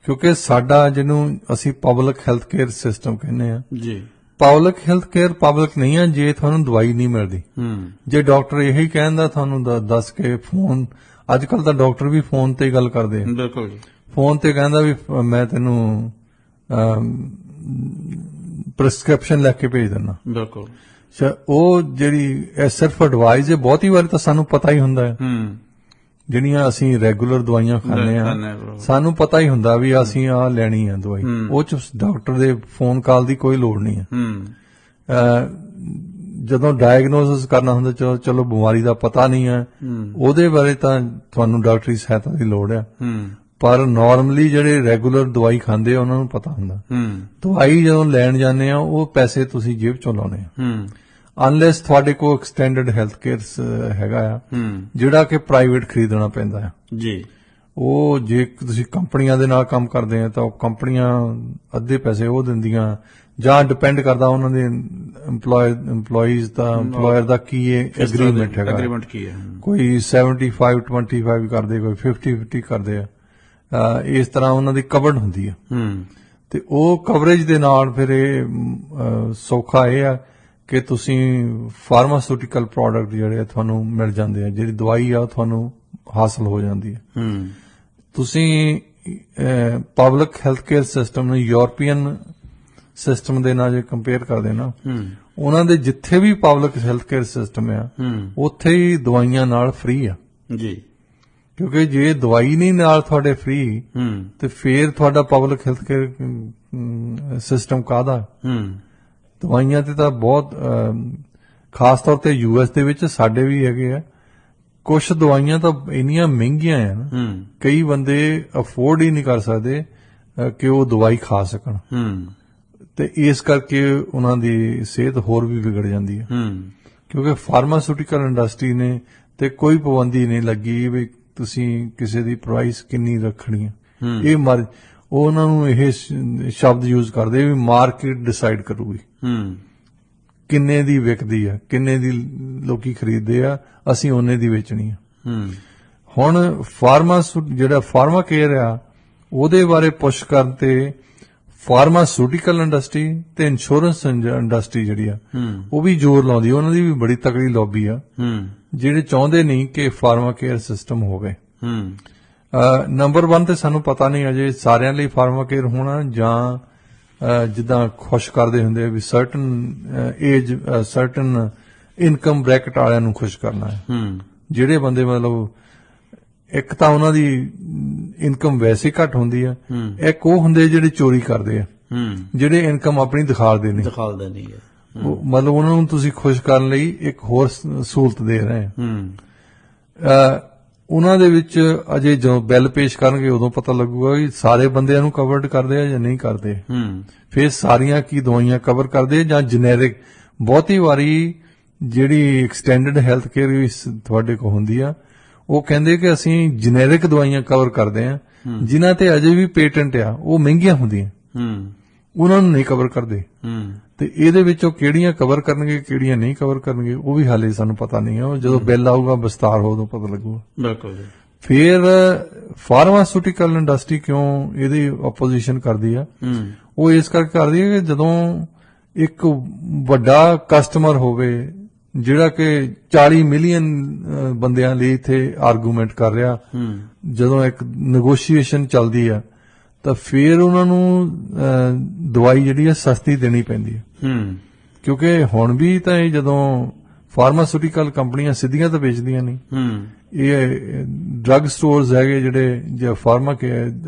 ਕਿਉਂਕਿ ਸਾਡਾ ਜਿਹਨੂੰ ਅਸੀਂ ਪਬਲਿਕ ਹੈਲਥ ਕੇਅਰ ਸਿਸਟਮ ਕਹਿੰਦੇ ਆ ਜੀ, ਪਬਲਿਕ ਹੈਲਥ ਕੇਅਰ ਪਬਲਿਕ ਨਹੀਂ ਆ ਜੇ ਤੁਹਾਨੂੰ ਦਵਾਈ ਨਹੀਂ ਮਿਲਦੀ। ਜੇ ਡਾਕਟਰ ਇਹੀ ਕਹਿੰਦਾ ਤੁਹਾਨੂੰ ਦੱਸ ਕੇ ਫੋਨ, ਅੱਜ ਕੱਲ ਤਾਂ ਡਾਕਟਰ ਵੀ ਫੋਨ ਤੇ ਗੱਲ ਕਰਦੇ ਆ, ਬਿਲਕੁਲ ਜੀ, ਫੋਨ ਤੇ ਕਹਿੰਦਾ ਵੀ ਮੈਂ ਤੈਨੂੰ ਪ੍ਰਿਸਕ੍ਰਿਪਸ਼ਨ ਲੈ ਕੇ ਭੇਜ ਦਿੰਦਾ। ਬਿਲਕੁਲ, ਉਹ ਜਿਹੜੀ ਸਿਰਫ ਐਡਵਾਈਸ ਹੈ, ਬਹੁਤੀ ਵਾਰੀ ਤਾਂ ਸਾਨੂੰ ਪਤਾ ਹੀ ਹੁੰਦਾ ਹੈ, ਜਿਹੜੀਆਂ ਅਸੀਂ ਰੈਗੂਲਰ ਦਵਾਈਆਂ ਖਾਂਦੇ ਆ ਸਾਨੂੰ ਪਤਾ ਹੀ ਹੁੰਦਾ ਵੀ ਅਸੀਂ ਆ ਲੈਣੀ ਆ ਦਵਾਈ, ਉਹ ਚ ਡਾਕਟਰ ਦੇ ਫੋਨ ਕਾਲ ਦੀ ਕੋਈ ਲੋੜ ਨਹੀਂ ਹੈ। ਜਦੋਂ ਡਾਇਗਨੋਸਿਸ ਕਰਨਾ ਹੁੰਦਾ, ਚਲੋ ਬਿਮਾਰੀ ਦਾ ਪਤਾ ਨਹੀਂ ਹੈ, ਉਹਦੇ ਬਾਰੇ ਤਾਂ ਤੁਹਾਨੂੰ ਡਾਕਟਰੀ ਸਹਾਇਤਾ ਦੀ ਲੋੜ ਹੈ, ਪਰ ਨਾਰਮਲੀ ਜਿਹੜੇ ਰੈਗੂਲਰ ਦਵਾਈ ਖਾਂਦੇ ਆ ਉਹਨਾਂ ਨੂੰ ਪਤਾ ਹੁੰਦਾ। ਦਵਾਈ ਜਦੋਂ ਲੈਣ ਜਾਂਦੇ ਆ ਉਹ ਪੈਸੇ ਤੁਸੀਂ ਜੇਬ ਚੋਂ ਲਾਉਣੇ ਆ, ਅਨਲੈਸ ਤੁਹਾਡੇ ਕੋਲ ਐਕਸਟੈਂਡਡ ਹੈਲਥ ਕੇਅਰ ਹੈਗਾ ਆ ਜਿਹੜਾ ਕਿ ਪ੍ਰਾਈਵੇਟ ਖਰੀਦਣਾ ਪੈਂਦਾ ਆ ਜੀ। ਉਹ ਜੇ ਤੁਸੀਂ ਕੰਪਨੀਆਂ ਦੇ ਨਾਲ ਕੰਮ ਕਰਦੇ ਆ ਤਾਂ ਉਹ ਕੰਪਨੀਆਂ ਅੱਧੇ ਪੈਸੇ ਉਹ ਦਿੰਦੀਆਂ, ਜਾਂ ਡਿਪੈਂਡ ਕਰਦਾ ਉਹਨਾਂ ਦੇ EMPLOYEES ਦਾ, EMPLOYER ਦਾ ਕੀ ਐਗਰੀਮੈਂਟ ਹੈਗਾ, ਐਗਰੀਮੈਂਟ ਕੀ ਹੈ, ਕੋਈ 75-25 ਕਰਦੇ, ਕੋਈ 50-50 ਕਰਦੇ ਆ, ਇਸ ਤਰ੍ਹਾਂ ਉਹਨਾਂ ਦੀ ਕਵਰਡ ਹੁੰਦੀ ਆ। ਤੇ ਉਹ ਕਵਰੇਜ ਦੇ ਨਾਲ ਫਿਰ ਇਹ ਸੌਖਾ ਇਹ ਆ ਕਿ ਤੁਸੀਂ ਫਾਰਮਾਸਿਊਟੀਕਲ ਪ੍ਰੋਡਕਟ ਜਿਹੜੇ ਤੁਹਾਨੂੰ ਮਿਲ ਜਾਂਦੇ ਆ, ਜਿਹੜੀ ਦਵਾਈ ਆ ਤੁਹਾਨੂੰ ਹਾਸਲ ਹੋ ਜਾਂਦੀ ਹੈ। ਤੁਸੀਂ ਪਬਲਿਕ ਹੈਲਥ ਕੇਅਰ ਸਿਸਟਮ ਨੂੰ ਯੂਰਪੀਅਨ ਸਿਸਟਮ ਦੇ ਨਾਲ ਜੇ ਕੰਪੇਅਰ ਕਰਦੇ ਨਾ, ਉਹਨਾਂ ਦੇ ਜਿੱਥੇ ਵੀ ਪਬਲਿਕ ਹੈਲਥ ਕੇਅਰ ਸਿਸਟਮ ਆ ਉੱਥੇ ਹੀ ਦਵਾਈਆਂ ਨਾਲ ਫ੍ਰੀ ਆ ਜੀ, ਕਿਉਂਕਿ ਜੇ ਦਵਾਈ ਨਹੀਂ ਨਾਲ ਤੁਹਾਡੇ ਫ੍ਰੀ ਤੇ ਫੇਰ ਤੁਹਾਡਾ ਪਬਲਿਕ ਹੈਲਥ ਕੇਅਰ ਸਿਸਟਮ ਕਾਹਦਾ। ਦਵਾਈਆਂ ਤੇ ਤਾਂ ਬਹੁਤ ਖਾਸ ਤੌਰ ਤੇ US ਦੇ ਵਿੱਚ ਸਾਡੇ ਵੀ ਹੈਗੇ ਆ, ਕੁਝ ਦਵਾਈਆਂ ਤਾਂ ਇੰਨੀਆਂ ਮਹਿੰਗੀਆਂ ਆ ਨਾ, ਕਈ ਬੰਦੇ ਅਫੋਰਡ ਹੀ ਨਹੀਂ ਕਰ ਸਕਦੇ ਕਿ ਉਹ ਦਵਾਈ ਖਾ ਸਕਣ ਤੇ ਇਸ ਕਰਕੇ ਉਹਨਾਂ ਦੀ ਸਿਹਤ ਹੋਰ ਵੀ ਵਿਗੜ ਜਾਂਦੀ ਹੈ ਕਿਉਂਕਿ ਫਾਰਮਾਸਿਊਟੀਕਲ ਇੰਡਸਟਰੀ ਨੇ ਤੇ ਕੋਈ ਪਾਬੰਦੀ ਨਹੀਂ ਲੱਗੀ ਵੀ ਤੁਸੀਂ ਕਿਸੇ ਦੀ ਪ੍ਰਾਈਸ ਕਿੰਨੀ ਰੱਖਣੀ ਹੈ ਇਹ ਉਹ ਉਹਨਾਂ ਨੂੰ ਇਹ ਸ਼ਬਦ ਯੂਜ਼ ਕਰਦੇ ਵੀ ਮਾਰਕੀਟ ਡਿਸਾਈਡ ਕਰੂਗੀ ਕਿੰਨੇ ਦੀ ਵਿਕਦੀ ਆ ਕਿੰਨੇ ਦੀ ਲੋਕੀ ਖਰੀਦਦੇ ਆ ਅਸੀਂ ਉਹਨੇ ਦੀ ਵੇਚਣੀ ਆ ਹੁਣ ਜਿਹੜਾ ਫਾਰਮਾ ਕੇਅਰ ਆ ਉਹਦੇ ਬਾਰੇ ਪੁਸ਼ ਕਰਨ ਤੇ ਫਾਰਮਾਸਿਊਟੀਕਲ ਇੰਡਸਟਰੀ ਤੇ ਇੰਸ਼ੋਰੈਂਸ ਇੰਡਸਟਰੀ ਜਿਹੜੀ ਆ ਉਹ ਵੀ ਜ਼ੋਰ ਲਾਉਂਦੀ ਉਹਨਾਂ ਦੀ ਵੀ ਬੜੀ ਤਕੜੀ ਲੌਬੀ ਆ ਜਿਹੜੇ ਚਾਹੁੰਦੇ ਨਹੀਂ ਕਿ ਫਾਰਮਾ ਕੇਅਰ ਸਿਸਟਮ ਹੋਵੇ ਨੰਬਰ 1 ਤੇ ਸਾਨੂੰ ਪਤਾ ਨਹੀਂ ਅਜੇ ਸਾਰਿਆਂ ਲਈ ਫਾਰਮਾ ਕੇਅਰ ਹੋਣਾ ਜਾਂ ਜਿੱਦਾਂ ਖੁਸ਼ ਕਰਦੇ ਹੁੰਦੇ ਵੀ certain age certain income bracket ਵਾਲਿਆਂ ਨੂੰ ਖੁਸ਼ ਕਰਨਾ ਹੈ ਜਿਹੜੇ ਬੰਦੇ ਮਤਲਬ ਇੱਕ ਤਾਂ ਉਹਨਾਂ ਦੀ ਇਨਕਮ ਵੈਸੇ ਘੱਟ ਹੁੰਦੀ ਆ ਇੱਕ ਉਹ ਹੁੰਦੇ ਜਿਹੜੇ ਚੋਰੀ ਕਰਦੇ ਆ ਜਿਹੜੇ ਇਨਕਮ ਆਪਣੀ ਦਿਖਾਲਦੇ ਨਹੀਂ ਮਤਲਬ ਉਹਨਾਂ ਨੂੰ ਤੁਸੀਂ ਖੁਸ਼ ਕਰਨ ਲਈ ਇੱਕ ਹੋਰ ਸਹੂਲਤ ਦੇ ਰਹੇ ਆ ਉਹਨਾਂ ਦੇ ਵਿੱਚ ਅਜੇ ਜਦੋਂ ਬਿੱਲ ਪੇਸ਼ ਕਰਨਗੇ ਉਦੋਂ ਪਤਾ ਲੱਗੂਗਾ ਕਿ ਸਾਰੇ ਬੰਦਿਆਂ ਨੂੰ ਕਵਰਡ ਕਰਦੇ ਆ ਜਾਂ ਨਹੀਂ ਕਰਦੇ ਫਿਰ ਸਾਰੀਆਂ ਕੀ ਦਵਾਈਆਂ ਕਵਰ ਕਰਦੇ ਜਾਂ ਜਨੈਰਿਕ ਬਹੁਤੀ ਵਾਰੀ ਜਿਹੜੀ ਐਕਸਟੈਂਡਡ ਹੈਲਥ ਕੇਅਰ ਵੀ ਤੁਹਾਡੇ ਕੋਲ ਹੁੰਦੀ ਆ ਉਹ ਕਹਿੰਦੇ ਕਿ ਅਸੀਂ ਜਨੈਰਿਕ ਦਵਾਈਆਂ ਕਵਰ ਕਰਦੇ ਆ ਜਿਨ੍ਹਾਂ ਤੇ ਅਜੇ ਵੀ ਪੇਟੈਂਟ ਆ ਉਹ ਮਹਿੰਗੀਆਂ ਹੁੰਦੀਆਂ ਉਹਨਾਂ ਨੂੰ ਨਹੀਂ ਕਵਰ ਕਰਦੇ ਤੇ ਇਹਦੇ ਵਿੱਚੋਂ ਕਿਹੜੀਆਂ ਕਵਰ ਕਰਨਗੇ ਕਿਹੜੀਆਂ ਨਹੀਂ ਕਵਰ ਕਰਨਗੇ ਉਹ ਵੀ ਹਾਲੇ ਸਾਨੂੰ ਪਤਾ ਨਹੀਂ ਆ ਜਦੋਂ ਬਿੱਲ ਆਊਗਾ ਵਿਸਤਾਰ ਉਦੋਂ ਪਤਾ ਲੱਗੂਗਾ ਬਿਲਕੁਲ ਫਿਰ ਫਾਰਮਾਸਿਊਟੀਕਲ ਇੰਡਸਟਰੀ ਕਿਉਂ ਇਹਦੀ ਆਪੋਜੀਸ਼ਨ ਕਰਦੀ ਆ ਉਹ ਇਸ ਕਰਕੇ ਕਰਦੀ ਹੈ ਕਿ ਜਦੋਂ ਇੱਕ ਵੱਡਾ ਕਸਟਮਰ ਹੋਵੇ ਜਿਹੜਾ ਕਿ 40 ਮਿਲੀਅਨ ਬੰਦਿਆਂ ਲਈ ਇੱਥੇ ਆਰਗੂਮੈਂਟ ਕਰ ਰਿਹਾ ਜਦੋਂ ਇੱਕ ਨੈਗੋਸ਼ੀਏਸ਼ਨ ਚੱਲਦੀ ਆ ਤਾਂ ਫਿਰ ਉਹਨਾਂ ਨੂੰ ਦਵਾਈ ਜਿਹੜੀ ਹੈ ਸਸਤੀ ਦੇਣੀ ਪੈਂਦੀ ਹੈ ਕਿਉਂਕਿ ਹੁਣ ਵੀ ਤਾਂ ਇਹ ਜਦੋਂ ਫਾਰਮਾਸਿਊਟੀਕਲ ਕੰਪਨੀਆਂ ਸਿੱਧੀਆਂ ਤਾਂ ਵੇਚਦੀਆਂ ਨਹੀਂ ਇਹ ਡਰੱਗ ਸਟੋਰਸ ਹੈਗੇ ਜਿਹੜੇ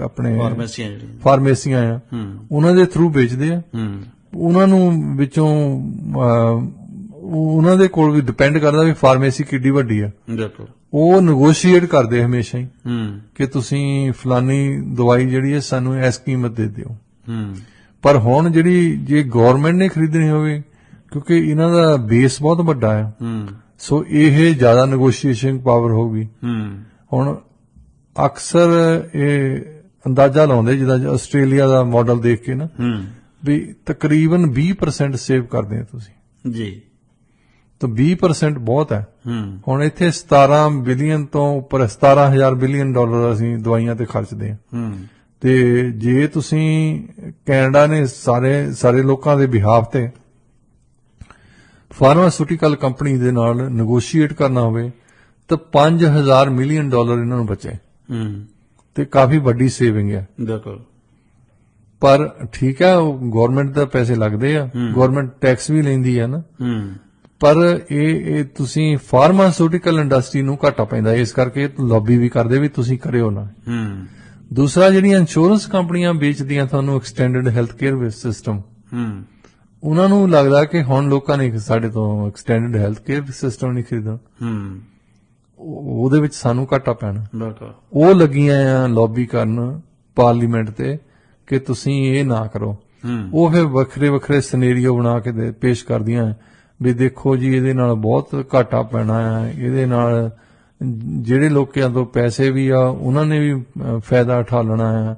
ਆਪਣੇ ਫਾਰਮੇਸੀਆਂ ਆ ਉਹਨਾਂ ਦੇ ਥਰੂ ਵੇਚਦੇ ਆ ਉਹਨਾਂ ਨੂੰ ਵਿੱਚੋਂ ਉਹਨਾਂ ਦੇ ਕੋਲ ਵੀ ਡਿਪੈਂਡ ਕਰਦਾ ਵੀ ਫਾਰਮੇਸੀ ਕਿੱਡੀ ਵੱਡੀ ਆ ਉਹ ਨੈਗੋਸ਼ੀਏਟ ਕਰਦੇ ਹਮੇਸ਼ਾ ਹੀ ਕਿ ਤੁਸੀਂ ਫਲਾਨੀ ਦਵਾਈ ਜਿਹੜੀ ਹੈ ਸਾਨੂੰ ਇਸ ਕੀਮਤ ਦੇ ਦਿਓ ਪਰ ਹੁਣ ਜਿਹੜੀ ਜੇ ਗਵਰਨਮੈਂਟ ਨੇ ਖਰੀਦਣੀ ਹੋਵੇ ਕਿਉਂਕਿ ਇਹਨਾਂ ਦਾ ਬੇਸ ਬਹੁਤ ਵੱਡਾ ਆ ਸੋ ਇਹ ਜ਼ਿਆਦਾ ਨੈਗੋਸ਼ੀਏਸ਼ਨ ਪਾਵਰ ਹੋਊਗੀ ਹੁਣ ਅਕਸਰ ਇਹ ਅੰਦਾਜ਼ਾ ਲਾਉਂਦੇ ਜਿੱਦਾਂ ਆਸਟ੍ਰੇਲੀਆ ਦਾ ਮਾਡਲ ਦੇਖ ਕੇ ਨਾ ਵੀ ਤਕਰੀਬਨ 20% ਸੇਵ ਕਰਦੇ ਆ ਤੁਸੀਂ ਜੀ ਤਾਂ 20% ਬਹੁਤ ਹੈ ਹੁਣ ਇੱਥੇ 17 ਬਿਲੀਅਨ ਤੋਂ ਉੱਪਰ 17,000 ਬਿਲੀਅਨ ਡਾਲਰ ਅਸੀਂ ਦਵਾਈਆਂ ਤੇ ਖਰਚਦੇ ਹਾਂ ਤੇ ਜੇ ਤੁਸੀਂ ਕੈਨੇਡਾ ਨੇ ਸਾਰੇ ਲੋਕਾਂ ਦੇ ਬਿਹਾਫ ਤੇ ਫਾਰਮਾਸਿਊਟੀਕਲ ਕੰਪਨੀ ਦੇ ਨਾਲ ਨੈਗੋਸ਼ੀਏਟ ਕਰਨਾ ਹੋਵੇ ਤਾਂ 5,000 ਮਿਲੀਅਨ ਡਾਲਰ ਇਹਨਾਂ ਨੂੰ ਬਚੇ ਤੇ ਕਾਫੀ ਵੱਡੀ ਸੇਵਿੰਗ ਹੈ ਬਿਲਕੁਲ ਪਰ ਠੀਕ ਹੈ ਗਵਰਨਮੈਂਟ ਦਾ ਪੈਸੇ ਲੱਗਦੇ ਆ ਗਵਰਨਮੈਂਟ ਟੈਕਸ ਵੀ ਲੈਂਦੀ ਹੈ ਨਾ ਪਰ ਇਹ ਤੁਸੀਂ ਫਾਰਮਾਸਿਊਟੀਕਲ ਇੰਡਸਟਰੀ ਨੂੰ ਘਾਟਾ ਪੈਂਦਾ ਇਸ ਕਰਕੇ ਲੌਬੀ ਵੀ ਕਰਦੇ ਵੀ ਤੁਸੀਂ ਕਰਿਓ ਨਾ ਦੂਸਰਾ ਜਿਹੜੀਆਂ ਇੰਸ਼ੋਰੈਂਸ ਕੰਪਨੀਆਂ ਵੇਚਦੀਆਂ ਤੁਹਾਨੂੰ ਐਕਸਟੈਂਡਡ ਹੈਲਥ ਕੇਅਰ ਸਿਸਟਮ ਉਹਨਾਂ ਨੂੰ ਲੱਗਦਾ ਕਿ ਹੁਣ ਲੋਕਾਂ ਨੇ ਸਾਡੇ ਤੋਂ ਐਕਸਟੈਂਡਡ ਹੈਲਥ ਕੇਅਰ ਸਿਸਟਮ ਨਹੀਂ ਖਰੀਦਣਾ ਉਹਦੇ ਵਿੱਚ ਸਾਨੂੰ ਘਾਟਾ ਪੈਣਾ ਉਹ ਲੱਗੀਆਂ ਆ ਲੌਬੀ ਕਰਨ ਪਾਰਲੀਮੈਂਟ ਤੇ ਕਿ ਤੁਸੀਂ ਇਹ ਨਾ ਕਰੋ ਉਹ ਫਿਰ ਵੱਖਰੇ ਵੱਖਰੇ ਸਿਨੈਰੀਓ ਬਣਾ ਕੇ ਪੇਸ਼ ਕਰਦੀਆਂ ਵੀ ਦੇਖੋ ਜੀ ਇਹਦੇ ਨਾਲ ਬਹੁਤ ਘਾਟਾ ਪੈਣਾ ਆ ਇਹਦੇ ਨਾਲ ਜਿਹੜੇ ਲੋਕਾਂ ਤੋਂ ਪੈਸੇ ਵੀ ਆ ਉਹਨਾਂ ਨੇ ਵੀ ਫਾਇਦਾ ਉਠਾ ਲੈਣਾ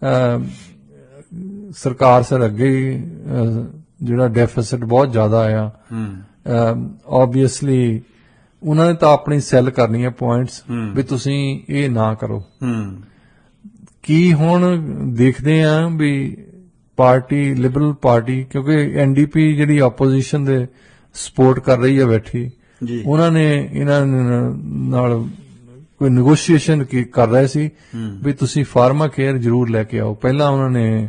ਆ ਸਰਕਾਰ ਸਿਰ ਅੱਗੇ ਜਿਹੜਾ ਡੈਫਿਸਿਟ ਬਹੁਤ ਜ਼ਿਆਦਾ ਆ ਆਬਵੀਅਸਲੀ ਉਹਨਾਂ ਨੇ ਤਾਂ ਆਪਣੀ ਸੈੱਲ ਕਰਨੀ ਆ ਪੁਆਇੰਟਸ ਵੀ ਤੁਸੀਂ ਇਹ ਨਾ ਕਰੋ ਕੀ ਹੁਣ ਦੇਖਦੇ ਆ ਵੀ ਪਾਰਟੀ ਲਿਬਰਲ ਪਾਰਟੀ ਕਿਉਂਕਿ ਐਨਡੀਪੀ ਜਿਹੜੀ ਆਪੋਜੀਸ਼ਨ ਦੇ ਸਪੋਰਟ ਕਰ ਰਹੀ ਹੈ ਬੈਠੀ ਉਹਨਾਂ ਨੇ ਇਹਨਾਂ ਨਾਲ ਕੋਈ ਨੈਗੋਸ਼ੀਏਸ਼ਨ ਕਰ ਰਹੇ ਸੀ ਵੀ ਤੁਸੀਂ ਫਾਰਮਾ ਕੇਅਰ ਜ਼ਰੂਰ ਲੈ ਕੇ ਆਓ ਪਹਿਲਾਂ ਉਹਨਾਂ ਨੇ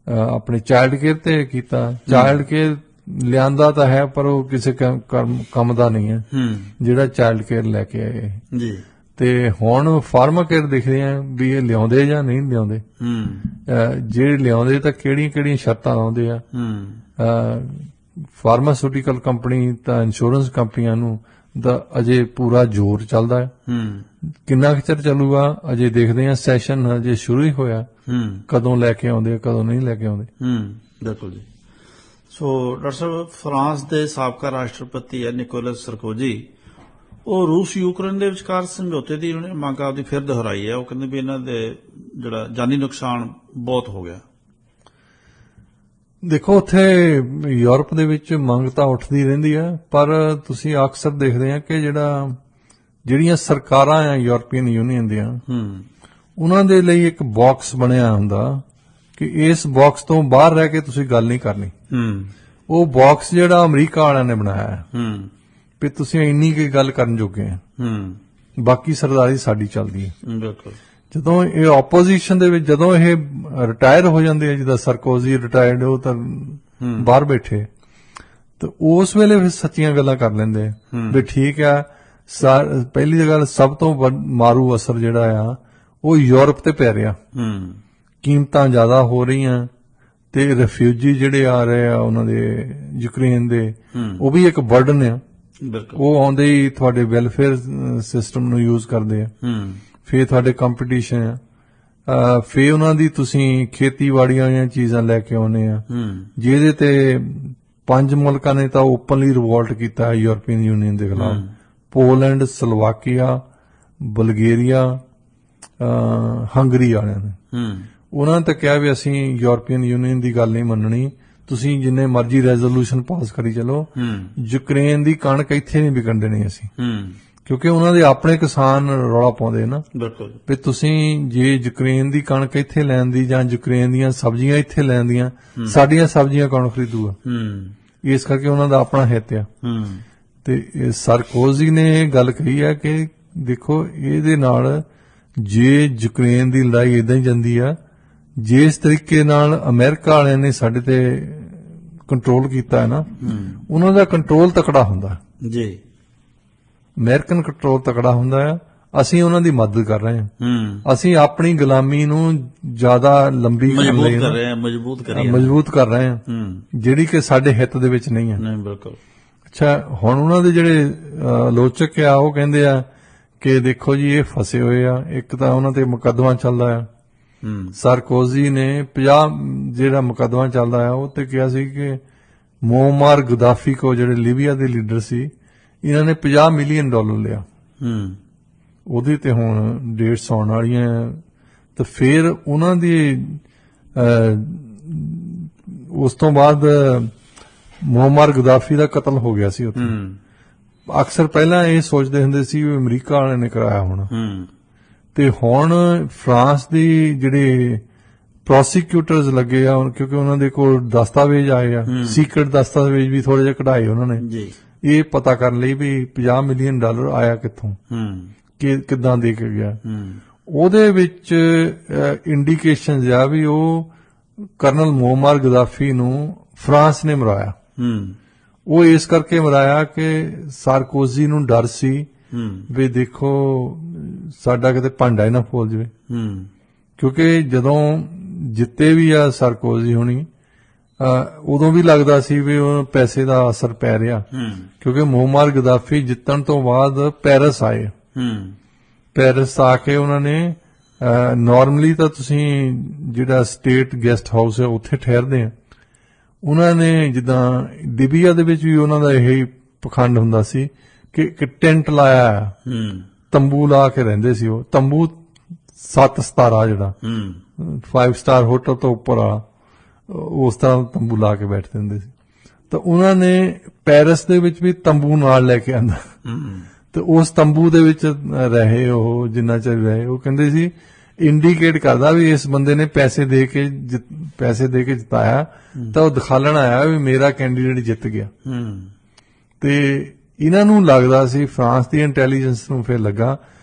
ਆਪਣੇ ਚਾਈਲਡ ਕੇਅਰ ਤੇ ਕੀਤਾ ਚਾਈਲਡ ਕੇਅਰ ਲਿਆਂਦਾ ਤਾਂ ਹੈ ਪਰ ਉਹ ਕਿਸੇ ਕੰਮ ਦਾ ਨਹੀਂ ਹੈ ਜਿਹੜਾ ਚਾਈਲਡ ਕੇਅਰ ਲੈ ਕੇ ਆਏ ਜੀ ਤੇ ਹੁਣ ਫਾਰਮਾ ਕੇਅਰ ਦੇਖਦੇ ਆ ਵੀ ਇਹ ਲਿਆਉਂਦੇ ਜਾਂ ਨਹੀਂ ਲਿਆਉਂਦੇ ਜਿਹੜੇ ਲਿਆਉਂਦੇ ਤਾਂ ਕਿਹੜੀਆਂ ਸ਼ਰਤਾਂ ਲਾਉਂਦੇ ਆ ਫਾਰਮਾਸਿਊਟੀਕਲ ਕੰਪਨੀ ਤਾਂ ਇੰਸ਼ੋਰੈਂਸ ਕੰਪਨੀਆਂ ਨੂੰ ਦਾ ਅਜੇ ਪੂਰਾ ਜ਼ੋਰ ਚੱਲਦਾ ਹੈ ਕਿੰਨਾ ਚਿਰ ਚੱਲੂਗਾ ਅਜੇ ਦੇਖਦੇ ਆ ਸੈਸ਼ਨ ਅਜੇ ਸ਼ੁਰੂ ਹੀ ਹੋਇਆ ਕਦੋਂ ਲੈ ਕੇ ਆਉਂਦੇ ਕਦੋਂ ਨਹੀਂ ਲੈ ਕੇ ਆਉਂਦੇ। ਬਿਲਕੁਲ ਜੀ। ਸੋ ਡਾਕਟਰ ਸਾਹਿਬ, ਫਰਾਂਸ ਦੇ ਸਾਬਕਾ ਰਾਸ਼ਟਰਪਤੀ ਹੈ ਨਿਕੋਲਸ ਸਰਕੋਜੀ, ਉਹ ਰੂਸ ਯੂਕਰੇਨ ਦੇ ਵਿਚਕਾਰ ਸਮਝੌਤੇ ਦੀ ਉਹਨੇ ਮੰਗ ਆਪਦੀ ਫਿਰ ਦੁਹਰਾਈ ਹੈ। ਉਹ ਕਹਿੰਦੇ ਵੀ ਇਹਨਾਂ ਦੇ ਜਿਹੜਾ ਜਾਨੀ ਨੁਕਸਾਨ ਬਹੁਤ ਹੋ ਗਿਆ। ਦੇਖੋ, ਉੱਥੇ ਯੂਰਪ ਦੇ ਵਿੱਚ ਮੰਗ ਤਾਂ ਉੱਠਦੀ ਰਹਿੰਦੀ ਹੈ, ਪਰ ਤੁਸੀਂ ਅਕਸਰ ਦੇਖਦੇ ਆ ਕਿ ਜਿਹੜੀਆਂ ਸਰਕਾਰਾਂ ਆ ਯੂਰਪੀਅਨ ਯੂਨੀਅਨ ਦੀਆਂ, ਉਹਨਾਂ ਦੇ ਲਈ ਇੱਕ ਬਾਕਸ ਬਣਿਆ ਹੁੰਦਾ ਕਿ ਇਸ ਬਾਕਸ ਤੋਂ ਬਾਹਰ ਰਹਿ ਕੇ ਤੁਸੀਂ ਗੱਲ ਨਹੀਂ ਕਰਨੀ। ਉਹ ਬਾਕਸ ਜਿਹੜਾ ਅਮਰੀਕਾ ਵਾਲਿਆਂ ਨੇ ਬਣਾਇਆ ਹੈ ਵੀ ਤੁਸੀਂ ਇੰਨੀ ਕੀ ਗੱਲ ਕਰਨ ਜੋਗੇ ਆ, ਬਾਕੀ ਸਰਦਾਰੀ ਸਾਡੀ ਚੱਲਦੀ ਹੈ। ਬਿਲਕੁਲ। ਜਦੋਂ ਇਹ ਆਪੋਜੀਸ਼ਨ ਦੇ ਵਿੱਚ ਜਦੋਂ ਇਹ ਰਿਟਾਇਰ ਹੋ ਜਾਂਦੇ ਆ, ਜਿੱਦਾਂ ਸਰਕੋਜ਼ੀ ਰਿਟਾਇਰਡ, ਉਹ ਤਾਂ ਬਾਹਰ ਬੈਠੇ, ਤੇ ਉਸ ਵੇਲੇ ਫਿਰ ਸੱਚੀਆਂ ਗੱਲਾਂ ਕਰ ਲੈਂਦੇ ਆ ਵੀ ਠੀਕ ਆ। ਪਹਿਲੀ ਗੱਲ, ਸਭ ਤੋਂ ਮਾਰੂ ਅਸਰ ਜਿਹੜਾ ਆ ਉਹ ਯੂਰਪ ਤੇ ਪੈ ਰਿਹਾ। ਕੀਮਤਾਂ ਜ਼ਿਆਦਾ ਹੋ ਰਹੀਆਂ ਤੇ ਰਿਫਿਊਜੀ ਜਿਹੜੇ ਆ ਰਹੇ ਆ ਉਹਨਾਂ ਦੇ ਯੂਕਰੇਨ ਦੇ, ਉਹ ਵੀ ਇੱਕ ਬਰਡਨ ਆ। ਉਹ ਆਉਂਦੇ ਹੀ ਤੁਹਾਡੇ ਵੈਲਫੇਅਰ ਸਿਸਟਮ ਨੂੰ ਯੂਜ਼ ਕਰਦੇ ਆ, ਫੇਰ ਤੁਹਾਡੇ ਕੰਪੀਟੀਸ਼ਨ ਆ, ਫੇਰ ਉਹਨਾਂ ਦੀ ਤੁਸੀਂ ਖੇਤੀਬਾੜੀ ਵਾਲੀਆਂ ਚੀਜ਼ਾਂ ਲੈ ਕੇ ਆਉਨੇ ਆ, ਜਿਹਦੇ ਤੇ 5 ਮੁਲਕਾਂ ਨੇ ਤਾਂ ਓਪਨਲੀ ਰਿਵੋਲਟ ਕੀਤਾ ਯੂਰਪੀਅਨ ਯੂਨੀਅਨ ਦੇ ਖਿਲਾਫ। ਪੋਲੈਂਡ, ਸਲੋਵਾਕੀਆ, ਬਲਗੇਰੀਆ, ਹੰਗਰੀ ਵਾਲਿਆਂ ਨੇ। ਉਹਨਾਂ ਨੇ ਤਾਂ ਕਿਹਾ ਵੀ ਅਸੀਂ ਯੂਰਪੀਅਨ ਯੂਨੀਅਨ ਦੀ ਗੱਲ ਨਹੀਂ ਮੰਨਣੀ, ਤੁਸੀਂ ਜਿੰਨੇ ਮਰਜ਼ੀ ਰੈਜ਼ੋਲੂਸ਼ਨ ਪਾਸ ਕਰੀ ਚਲੋ, ਯੂਕਰੇਨ ਦੀ ਕਣਕ ਇੱਥੇ ਨਹੀਂ ਵਿਕਣ ਦੇਣੀ ਅਸੀਂ। ਕਿਉਂਕਿ ਉਹਨਾਂ ਦੇ ਆਪਣੇ ਕਿਸਾਨ ਰੌਲਾ ਪਾਉਂਦੇ ਨਾ ਵੀ ਤੁਸੀਂ ਜੇ ਯੂਕਰੇਨ ਦੀ ਕਣਕ ਇੱਥੇ ਲੈਣ ਦੀ ਜਾਂ ਯੂਕਰੇਨ ਦੀਆਂ ਸਬਜ਼ੀਆਂ ਇੱਥੇ ਲੈਣ ਦੀਆਂ, ਸਾਡੀਆਂ ਸਬਜ਼ੀਆਂ ਕੌਣ ਖਰੀਦੂਗਾ? ਇਸ ਕਰਕੇ ਉਹਨਾਂ ਦਾ ਆਪਣਾ ਹਿੱਤ ਆ। ਤੇ ਸਰਕੋਜ਼ੀ ਨੇ ਇਹ ਗੱਲ ਕਹੀ ਹੈ ਕਿ ਦੇਖੋ, ਇਹਦੇ ਨਾਲ ਜੇ ਯੂਕਰੇਨ ਦੀ ਲੜਾਈ ਇਦਾਂ ਹੀ ਜਾਂਦੀ ਆ, ਜਿਸ ਤਰੀਕੇ ਨਾਲ ਅਮਰੀਕਾ ਵਾਲਿਆਂ ਨੇ ਸਾਡੇ ਤੇ ਕੰਟਰੋਲ ਕੀਤਾ ਹੈ ਨਾ, ਉਹਨਾਂ ਦਾ ਕੰਟਰੋਲ ਤਕੜਾ ਹੁੰਦਾ ਜੀ। ਅਮਰੀਕਨ ਕੰਟਰੋਲ ਤਕੜਾ ਹੁੰਦਾ ਆ। ਅਸੀਂ ਉਹਨਾਂ ਦੀ ਮਦਦ ਕਰ ਰਹੇ ਹਾਂ। ਅਸੀਂ ਆਪਣੀ ਗੁਲਾਮੀ ਨੂੰ ਜ਼ਿਆਦਾ ਲੰਬੀ ਮਜ਼ਬੂਤ ਕਰ ਰਹੇ ਹਾਂ, ਜਿਹੜੀ ਕਿ ਸਾਡੇ ਹਿੱਤ ਦੇ ਵਿੱਚ ਨਹੀਂ ਹੈ। ਬਿਲਕੁਲ। ਅੱਛਾ, ਹੁਣ ਉਹਨਾਂ ਦੇ ਜਿਹੜੇ ਆਲੋਚਕ ਆ ਉਹ ਕਹਿੰਦੇ ਆ ਕਿ ਦੇਖੋ ਜੀ, ਇਹ ਫਸੇ ਹੋਏ ਆ। ਇੱਕ ਤਾਂ ਉਹਨਾਂ ਤੇ ਮੁਕੱਦਮਾ ਚੱਲਦਾ ਆ। ਸਰਕੋਜ਼ੀ ਨੇ 50 ਜਿਹੜਾ ਮੁਕੱਦਮਾ ਚੱਲਦਾ ਆ ਉਹ ਤੇ ਕਿਹਾ ਸੀ ਕਿ ਮੁਅੱਮਰ ਗਦਾਫੀ ਕੋ, ਜਿਹੜੇ ਲੀਬੀਆ ਦੇ ਲੀਡਰ ਸੀ, ਇਹਨਾਂ ਨੇ $50 ਮਿਲੀਅਨ ਲਿਆ। ਉਹਦੇ ਤੇ ਹੁਣ 150 ਆਉਣ ਵਾਲੀਆਂ। ਤੇ ਫਿਰ ਉਹਨਾਂ ਦੀ ਉਸ ਤੋਂ ਬਾਅਦ ਮੁਅੱਮਰ ਗਦਾਫੀ ਦਾ ਕਤਲ ਹੋ ਗਿਆ ਸੀ ਉੱਥੇ। ਅਕਸਰ ਪਹਿਲਾਂ ਇਹ ਸੋਚਦੇ ਹੁੰਦੇ ਸੀ ਵੀ ਅਮਰੀਕਾ ਵਾਲਿਆਂ ਨੇ ਕਰਾਇਆ ਹੋਣਾ, ਤੇ ਹੁਣ ਫਰਾਂਸ ਦੀ ਜਿਹੜੇ ਪ੍ਰੋਸੀਕਿਊਟਰਸ ਲੱਗੇ ਆ, ਕਿਉਂਕਿ ਉਹਨਾਂ ਦੇ ਕੋਲ ਦਸਤਾਵੇਜ਼ ਆਏ ਆ, ਸੀਕ੍ਰੇਟ ਦਸਤਾਵੇਜ਼ ਵੀ ਥੋੜੇ ਜਿਹਾ ਕਢਾਏ ਉਹਨਾਂ ਨੇ, ਇਹ ਪਤਾ ਕਰਨ ਲਈ ਵੀ $50 ਮਿਲੀਅਨ ਆਇਆ ਕਿੱਥੋਂ, ਕਿੱਦਾਂ ਦੇ ਕੇ ਗਿਆ। ਉਹਦੇ ਵਿੱਚ ਇੰਡੀਕੇਸ਼ਨਸ ਆ ਵੀ ਉਹ ਕਰਨਲ ਮੁਅੱਮਰ ਗਦਾਫੀ ਨੂੰ ਫਰਾਂਸ ਨੇ ਮਰਾਇਆ। ਉਹ ਇਸ ਕਰਕੇ ਮਰਾਇਆ ਕਿ ਸਾਰਕੋਜ਼ੀ ਨੂੰ ਡਰ ਸੀ ਵੀ ਦੇਖੋ ਸਾਡਾ ਕਿਤੇ ਭਾਂਡਾ ਹੀ ਨਾ ਫੋਲ ਜਾਵੇ। ਕਿਉਂਕਿ ਜਦੋਂ ਜਿੱਤੇ ਵੀ ਆ ਸਰਕੋਜ਼ੀ ਹੋਣੀ, ਉਦੋਂ ਵੀ ਲੱਗਦਾ ਸੀ ਵੀ ਉਹ ਪੈਸੇ ਦਾ ਅਸਰ ਪੈ ਰਿਹਾ, ਕਿਉਂਕਿ ਮੁਅੱਮਰ ਗਦਾਫੀ ਜਿੱਤਣ ਤੋਂ ਬਾਅਦ ਪੈਰਿਸ ਆਏ। ਪੈਰਿਸ ਆ ਕੇ ਉਹਨਾਂ ਨੇ ਨਾਰਮਲੀ ਤਾਂ ਤੁਸੀਂ ਜਿਹੜਾ ਸਟੇਟ ਗੈਸਟ ਹਾਊਸ ਹੈ ਉੱਥੇ ਠਹਿਰਦੇ ਆ, ਉਹਨਾਂ ਨੇ ਜਿੱਦਾਂ ਲਿਬੀਆ ਦੇ ਵਿੱਚ ਵੀ ਉਹਨਾਂ ਦਾ ਇਹੀ ਪਖੰਡ ਹੁੰਦਾ ਸੀ ਕਿ ਟੈਂਟ ਲਾਇਆ, ਤੰਬੂ ਲਾ ਕੇ ਰਹਿੰਦੇ ਸੀ। ਉਹ ਤੰਬੂ 7 ਸਿਤਾਰਾ ਜਿਹੜਾ 5 ਸਟਾਰ ਹੋਟਲ ਤੋਂ ਉੱਪਰ ਆ, ਉਸ ਤਰ੍ਹਾਂ ਤੰਬੂ ਲਾ ਕੇ ਬੈਠਦੇ ਹੁੰਦੇ ਸੀ। ਤਾਂ ਉਹਨਾਂ ਨੇ ਪੈਰਿਸ ਦੇ ਵਿੱਚ ਵੀ ਤੰਬੂ ਨਾਲ ਲੈ ਕੇ ਆਂਦਾ, ਤੇ ਉਸ ਤੰਬੂ ਦੇ ਵਿੱਚ ਰਹੇ ਉਹ ਜਿੰਨਾ ਚਿਰ ਰਹੇ। ਉਹ ਕਹਿੰਦੇ ਸੀ ਇੰਡੀਕੇਟ ਕਰਦਾ ਵੀ ਇਸ ਬੰਦੇ ਨੇ ਪੈਸੇ ਦੇ ਕੇ ਜਿਤਾਇਆ, ਤਾਂ ਉਹ ਦਿਖਾਲਣ ਆਇਆ ਵੀ ਮੇਰਾ ਕੈਂਡੀਡੇਟ ਜਿੱਤ ਗਿਆ। ਤੇ ਇਹਨਾਂ ਨੂੰ ਲੱਗਦਾ ਸੀ, ਫਰਾਂਸ ਦੀ ਇੰਟੈਲੀਜੈਂਸ ਨੂੰ ਫਿਰ ਲੱਗਾ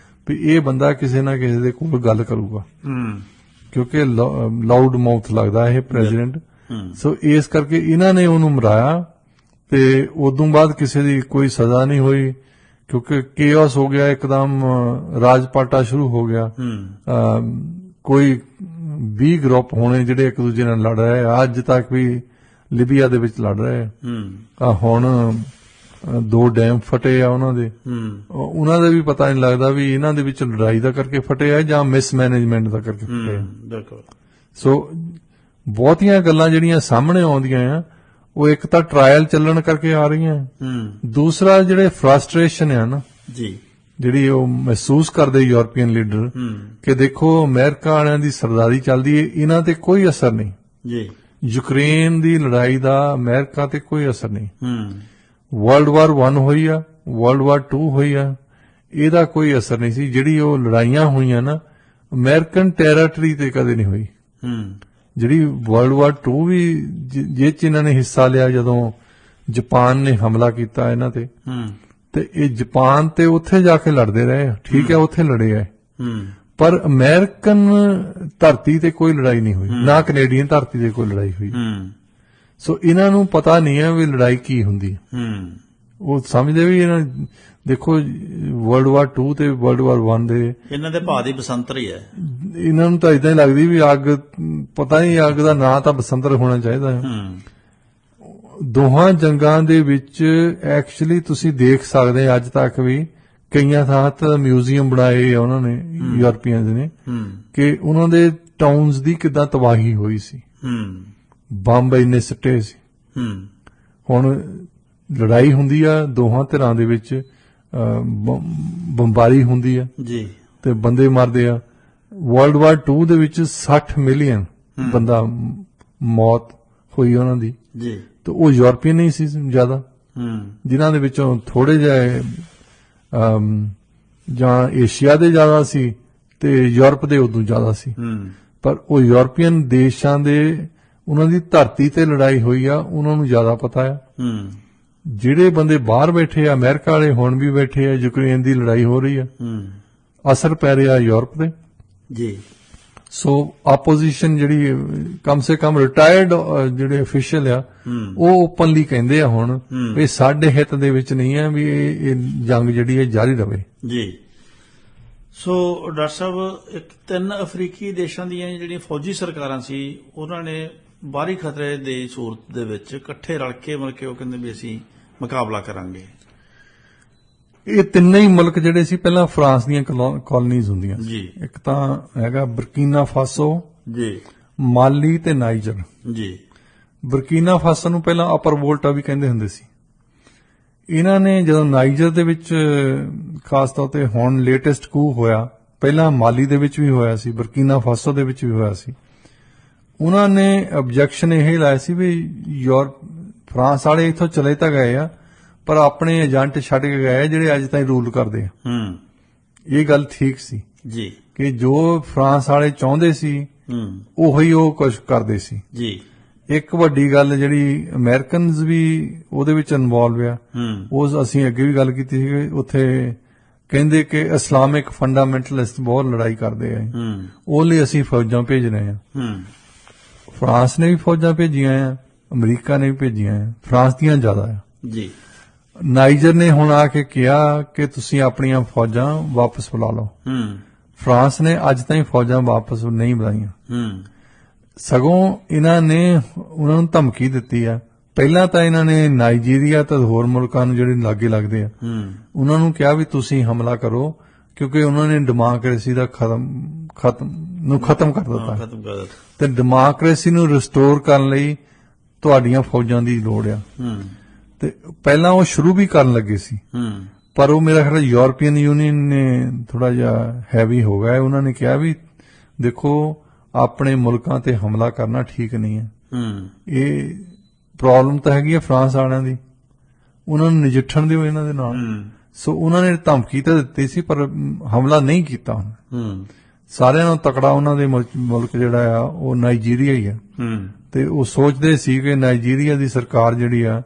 ਵੀ ਇਹ ਬੰਦਾ ਕਿਸੇ ਨਾ ਕਿਸੇ ਦੇ ਕੋਲ ਗੱਲ ਕਰੂਗਾ, ਕਿਉਂਕਿ ਲਾਊਡ ਮਾਊਥ ਲੱਗਦਾ ਇਹ ਪ੍ਰੈਜ਼ੀਡੈਂਟ। ਸੋ ਇਸ ਕਰਕੇ ਇਹਨਾਂ ਨੇ ਉਹਨੂੰ ਮਰਾਇਆ, ਤੇ ਉਦੋਂ ਬਾਅਦ ਕਿਸੇ ਦੀ ਕੋਈ ਸਜ਼ਾ ਨਹੀਂ ਹੋਈ, ਕਿਉਂਕਿ ਕੇਓਸ ਹੋ ਗਿਆ, ਇੱਕਦਮ ਰਾਜਪਾਟਾ ਸ਼ੁਰੂ ਹੋ ਗਿਆ। ਕੋਈ 20 ਗਰੁੱਪ ਹੋਣੇ ਜਿਹੜੇ ਇੱਕ ਦੂਜੇ ਨਾਲ ਲੜ ਰਹੇ ਆ, ਅੱਜ ਤੱਕ ਵੀ ਲਿਬੀਆ ਦੇ ਵਿੱਚ ਲੜ ਰਹੇ ਆ। ਹੁਣ 2 ਡੈਮ ਫਟੇ ਆ ਉਹਨਾਂ ਦੇ, ਉਹਨਾਂ ਦਾ ਵੀ ਪਤਾ ਨਹੀਂ ਲੱਗਦਾ ਵੀ ਇਹਨਾਂ ਦੇ ਵਿੱਚ ਲੜਾਈ ਦਾ ਕਰਕੇ ਫਟੇ ਆ ਜਾਂ ਮਿਸਮੈਨੇਜਮੈਂਟ ਦਾ ਕਰਕੇ ਫਟੇ ਆ। ਸੋ ਬਹੁਤੀਆਂ ਗੱਲਾਂ ਜਿਹੜੀਆਂ ਸਾਹਮਣੇ ਆਉਂਦੀਆਂ ਆ ਉਹ ਇੱਕ ਤਾਂ ਟ੍ਰਾਇਲ ਚੱਲਣ ਕਰਕੇ ਆ ਰਹੀਆਂ, ਦੂਸਰਾ ਜਿਹੜੇ ਫਰਸਟ੍ਰੇਸ਼ਨ ਆ ਨਾ ਜੀ ਜਿਹੜੀ ਉਹ ਮਹਿਸੂਸ ਕਰਦੇ ਯੂਰਪੀਅਨ ਲੀਡਰ ਕਿ ਦੇਖੋ ਅਮਰੀਕਾ ਵਾਲਿਆਂ ਦੀ ਸਰਦਾਰੀ ਚੱਲਦੀ ਹੈ, ਇਹਨਾਂ ਤੇ ਕੋਈ ਅਸਰ ਨਹੀਂ ਜੀ। ਯੂਕਰੇਨ ਦੀ ਲੜਾਈ ਦਾ ਅਮਰੀਕਾ ਤੇ ਕੋਈ ਅਸਰ ਨਹੀਂ। ਵਰਲਡ ਵਾਰ 1 ਹੋਈ ਆ, ਵਰਲਡ ਵਾਰ 2 ਹੋਈ ਆ, ਇਹਦਾ ਕੋਈ ਅਸਰ ਨਹੀਂ ਸੀ। ਜਿਹੜੀ ਉਹ ਲੜਾਈਆਂ ਹੋਈਆਂ ਨਾ ਅਮਰੀਕਨ ਟੈਰੀਟਰੀ ਤੇ ਕਦੇ ਨਹੀਂ ਹੋਈ। ਜਿਹੜੀ ਵਰਲਡ ਵਾਰ 2 ਵੀ ਜੇ ਚ ਇਹਨਾਂ ਨੇ ਹਿੱਸਾ ਲਿਆ ਜਦੋਂ ਜਾਪਾਨ ਨੇ ਹਮਲਾ ਕੀਤਾ ਇਹਨਾਂ ਤੇ ਇਹ ਜਾਪਾਨ ਤੇ ਉੱਥੇ ਜਾ ਕੇ ਲੜਦੇ ਰਹੇ ਆ, ਠੀਕ ਹੈ ਉੱਥੇ ਲੜੇ ਆ, ਪਰ ਅਮਰੀਕਨ ਧਰਤੀ ਤੇ ਕੋਈ ਲੜਾਈ ਨਹੀਂ ਹੋਈ, ਨਾ ਕੈਨੇਡੀਅਨ ਧਰਤੀ ਤੇ ਕੋਈ ਲੜਾਈ ਹੋਈ। ਸੋ ਇਹਨਾਂ ਨੂੰ ਪਤਾ ਨਹੀਂ ਹੈ ਵੀ ਲੜਾਈ ਕੀ ਹੁੰਦੀ ਹੈ। ਉਹ ਸਮਝਦੇ ਵੀ ਇਹਨਾਂ ਦੇਖੋ ਵਰਲਡ ਵਾਰ 2 ਤੇ ਵਰਲਡ ਵਾਰ 1 ਦੇ ਇਹਨਾਂ ਦੇ ਭਾਅ ਦੀ ਬਸੰਤਰ ਹੀ ਹੈ। ਇਹਨਾਂ ਨੂੰ ਤਾਂ ਇਦਾਂ ਹੀ ਲੱਗਦੀ ਵੀ ਅੱਗ, ਪਤਾ ਨਹੀਂ ਅੱਗ ਦਾ ਨਾਂ ਤਾਂ ਬਸੰਤਰ ਹੋਣਾ ਚਾਹੀਦਾ ਹੈ। ਦੋਹਾਂ ਜੰਗਾਂ ਦੇ ਵਿੱਚ ਐਕਚੁਅਲੀ ਤੁਸੀਂ ਦੇਖ ਸਕਦੇ ਅੱਜ ਤੱਕ ਵੀ ਕਈਆਂ ਥਾਂ ਤੇ ਮਿਊਜ਼ੀਅਮ ਬਣਾਏ ਆ ਉਹਨਾਂ ਨੇ ਯੂਰਪੀਅਨਸ ਨੇ ਕਿ ਉਹਨਾਂ ਦੇ ਟਾਊਨਸ ਦੀ ਕਿੱਦਾਂ ਤਬਾਹੀ ਹੋਈ ਸੀ, ਬੰਬ ਇੰਨੇ ਸਿੱਟੇ ਸੀ। ਹੁਣ ਲੜਾਈ ਹੁੰਦੀ ਆ ਦੋਹਾਂ ਧਿਰਾਂ ਦੇ ਵਿੱਚ, ਬੰਬਾਰੀ ਹੁੰਦੀ ਆ ਜੀ ਤੇ ਬੰਦੇ ਮਰਦੇ ਆ। ਵਰਲਡ ਵਾਰ 2 ਦੇ ਵਿੱਚ 60 ਮਿਲੀਅਨ ਬੰਦਾ ਮੌਤ ਹੋਈ ਉਹਨਾਂ ਦੀ ਜੀ, ਤੇ ਉਹ ਯੂਰਪੀਅਨ ਨਹੀਂ ਸੀ ਜ਼ਿਆਦਾ, ਜਿਨ੍ਹਾਂ ਦੇ ਵਿੱਚੋਂ ਥੋੜੇ ਜਿਹੇ ਜਾਂ ਏਸ਼ੀਆ ਦੇ ਜ਼ਿਆਦਾ ਸੀ ਤੇ ਯੂਰਪ ਦੇ ਉਦੋਂ ਜ਼ਿਆਦਾ ਸੀ। ਪਰ ਉਹ ਯੂਰਪੀਅਨ ਦੇਸ਼ਾਂ ਦੇ ਉਹਨਾਂ ਦੀ ਧਰਤੀ ਤੇ ਲੜਾਈ ਹੋਈ ਆ, ਉਹਨਾਂ ਨੂੰ ਜ਼ਿਆਦਾ ਪਤਾ ਆ। ਜਿਹੜੇ ਬੰਦੇ ਬਾਹਰ ਬੈਠੇ ਆ, ਅਮਰੀਕਾ ਵਾਲੇ ਹੁਣ ਵੀ ਬੈਠੇ ਆ, ਯੂਕਰੇਨ ਦੀ ਲੜਾਈ ਹੋ ਰਹੀ ਆ, ਅਸਰ ਪੈ ਰਿਹਾ ਯੂਰਪ ਦੇ ਜੀ। ਸੋ ਆਪੋਜੀਸ਼ਨ ਜਿਹੜੀ ਕਮ ਸੇ ਕਮ ਰਿਟਾਇਰਡ ਜਿਹੜੇ ਅਫੀਸ਼ੀਅਲ ਆ ਉਹ ਓਪਨਲੀ ਕਹਿੰਦੇ ਆ ਹੁਣ ਵੀ ਸਾਡੇ ਹਿੱਤ ਦੇ ਵਿੱਚ ਨਹੀਂ ਹੈ ਵੀ ਇਹ ਜੰਗ ਜਿਹੜੀ ਹੈ ਜਾਰੀ ਰਵੇ ਜੀ। ਸੋ ਡਾਕਟਰ ਸਾਹਿਬ, ਇੱਕ 3 ਅਫਰੀਕੀ ਦੇਸ਼ਾਂ ਦੀਆਂ ਜਿਹੜੀਆਂ ਫੌਜੀ ਸਰਕਾਰਾਂ ਸੀ ਉਹਨਾਂ ਨੇ ਬਾਹਰੀ ਖਤਰੇ ਦੀ ਸੂਰਤ ਦੇ ਵਿੱਚ ਇਕੱਠੇ ਰਲ ਕੇ ਉਹ ਕਹਿੰਦੇ ਵੀ ਅਸੀਂ ਮੁਕਾਬਲਾ ਕਰਾਂਗੇ। ਇਹ ਤਿੰਨੇ ਹੀ ਮੁਲਕ ਜਿਹੜੇ ਸੀ ਪਹਿਲਾਂ ਫਰਾਂਸ ਦੀਆਂ ਕਾਲੋਨੀਜ਼ ਹੁੰਦੀਆਂ ਜੀ। ਇੱਕ ਤਾਂ ਹੈਗਾ ਬਰਕੀਨਾ ਫਾਸੋ ਜੀ, ਮਾਲੀ ਤੇ ਨਾਈਜਰ ਜੀ। ਬਰਕੀਨਾ ਫਾਸੋ ਨੂੰ ਪਹਿਲਾਂ ਅਪਰ ਵੋਲਟਾ ਵੀ ਕਹਿੰਦੇ ਹੁੰਦੇ ਸੀ। ਇਹਨਾਂ ਨੇ ਜਦੋਂ ਨਾਈਜਰ ਦੇ ਵਿੱਚ ਖਾਸ ਤੌਰ ਤੇ ਹੁਣ ਲੇਟੈਸਟ ਕੂ ਹੋਇਆ, ਪਹਿਲਾਂ ਮਾਲੀ ਦੇ ਵਿੱਚ ਵੀ ਹੋਇਆ ਸੀ, ਬਰਕੀਨਾ ਫਾਸੋ ਦੇ ਵਿੱਚ ਵੀ ਹੋਇਆ ਸੀ, ਉਹਨਾਂ ਨੇ ਆਬਜੈਕਸ਼ਨ ਇਹ ਲਾਇਆ ਸੀ ਵੀ ਫਰਾਂਸ ਵਾਲੇ ਇੱਥੋਂ ਚਲੇ ਤਾਂ ਗਏ ਆ ਪਰ ਆਪਣੇ ਏਜੰਟ ਛੱਡ ਕੇ ਗਏ ਜਿਹੜੇ ਅੱਜ ਤਾਈਂ ਰੂਲ ਕਰਦੇ ਆ। ਇਹ ਗੱਲ ਠੀਕ ਸੀ ਜੀ ਕਿ ਜੋ ਫਰਾਂਸ ਵਾਲੇ ਚਾਹੁੰਦੇ ਸੀ ਉਹੀ ਉਹ ਕੁਝ ਕਰਦੇ ਸੀ ਜੀ। ਇੱਕ ਵੱਡੀ ਗੱਲ ਜਿਹੜੀ ਅਮਰੀਕਨਜ਼ ਵੀ ਉਹਦੇ ਵਿੱਚ ਇਨਵੋਲਵ ਆ, ਉਹ ਅਸੀਂ ਅੱਗੇ ਵੀ ਗੱਲ ਕੀਤੀ ਸੀ ਕਿ ਉੱਥੇ ਕਹਿੰਦੇ ਕਿ ਇਸਲਾਮਿਕ ਫੰਡਾਮੈਂਟਲਿਸਟ ਬਹੁਤ ਲੜਾਈ ਕਰਦੇ ਆ, ਉਹ ਲਈ ਅਸੀਂ ਫੌਜਾਂ ਭੇਜ ਰਹੇ ਆ। ਫਰਾਂਸ ਨੇ ਵੀ ਫੌਜਾਂ ਭੇਜੀਆਂ ਆ, ਅਮਰੀਕਾ ਨੇ ਵੀ ਭੇਜੀਆਂ ਆ, ਫਰਾਂਸ ਦੀਆਂ ਜ਼ਿਆਦਾ ਆ ਜੀ। ਨਾਈਜਰ ਨੇ ਹੁਣ ਆ ਕੇ ਕਿਹਾ ਕਿ ਤੁਸੀਂ ਆਪਣੀਆਂ ਫੌਜਾਂ ਵਾਪਸ ਬੁਲਾ ਲਓ। ਫਰਾਂਸ ਨੇ ਅੱਜ ਤਾਈਂ ਫੌਜਾਂ ਵਾਪਸ ਨਹੀਂ ਬੁਲਾਈਆਂ, ਸਗੋਂ ਇਹਨਾਂ ਨੇ ਉਹਨਾਂ ਨੂੰ ਧਮਕੀ ਦਿੱਤੀ ਆ। ਪਹਿਲਾਂ ਤਾਂ ਇਹਨਾਂ ਨੇ ਨਾਈਜੀਰੀਆ ਤੇ ਹੋਰ ਮੁਲਕਾਂ ਨੂੰ ਜਿਹੜੇ ਲਾਗੇ ਲੱਗਦੇ ਆ ਉਹਨਾਂ ਨੂੰ ਕਿਹਾ ਵੀ ਤੁਸੀਂ ਹਮਲਾ ਕਰੋ, ਕਿਉਂਕਿ ਉਹਨਾਂ ਨੇ ਡੈਮੋਕ੍ਰੇਸੀ ਦਾ ਖਤਮ ਕਰ ਦਿੱਤਾ ਤੇ ਡੈਮੋਕ੍ਰੇਸੀ ਨੂੰ ਰਿਸਟੋਰ ਕਰਨ ਲਈ ਤੁਹਾਡੀਆਂ ਫੌਜਾਂ ਦੀ ਲੋੜ ਆ। ਤੇ ਪਹਿਲਾਂ ਉਹ ਸ਼ੁਰੂ ਵੀ ਕਰਨ ਲੱਗੇ ਸੀ, ਪਰ ਉਹ ਮੇਰਾ ਖਿਆਲ ਯੂਰਪੀਅਨ ਯੂਨੀਅਨ ਨੇ ਥੋੜਾ ਜਿਹਾ ਹੈਵੀ ਹੋ ਗਿਆ। ਉਹਨਾਂ ਨੇ ਕਿਹਾ ਵੀ ਦੇਖੋ ਆਪਣੇ ਮੁਲਕਾਂ ਤੇ ਹਮਲਾ ਕਰਨਾ ਠੀਕ ਨਹੀਂ ਹੈ, ਇਹ ਪ੍ਰੋਬਲਮ ਤਾਂ ਹੈਗੀ ਹੈ ਫਰਾਂਸ ਵਾਲਿਆਂ ਦੀ, ਉਹਨਾਂ ਨੂੰ ਨਜਿੱਠਣ ਦਿਓ ਇਹਨਾਂ ਦੇ ਨਾਲ। ਸੋ ਉਹਨਾਂ ਨੇ ਧਮਕੀ ਤਾਂ ਦਿੱਤੀ ਸੀ ਪਰ ਹਮਲਾ ਨਹੀਂ ਕੀਤਾ। ਸਾਰਿਆਂ ਨਾਲੋਂ ਤਕੜਾ ਉਹਨਾਂ ਦੇ ਮੁਲਕ ਜਿਹੜਾ ਆ ਉਹ ਨਾਈਜੀਰੀਆ ਹੀ ਆ, ਤੇ ਉਹ ਸੋਚਦੇ ਸੀ ਕਿ ਨਾਈਜੀਰੀਆ ਦੀ ਸਰਕਾਰ ਜਿਹੜੀ ਆ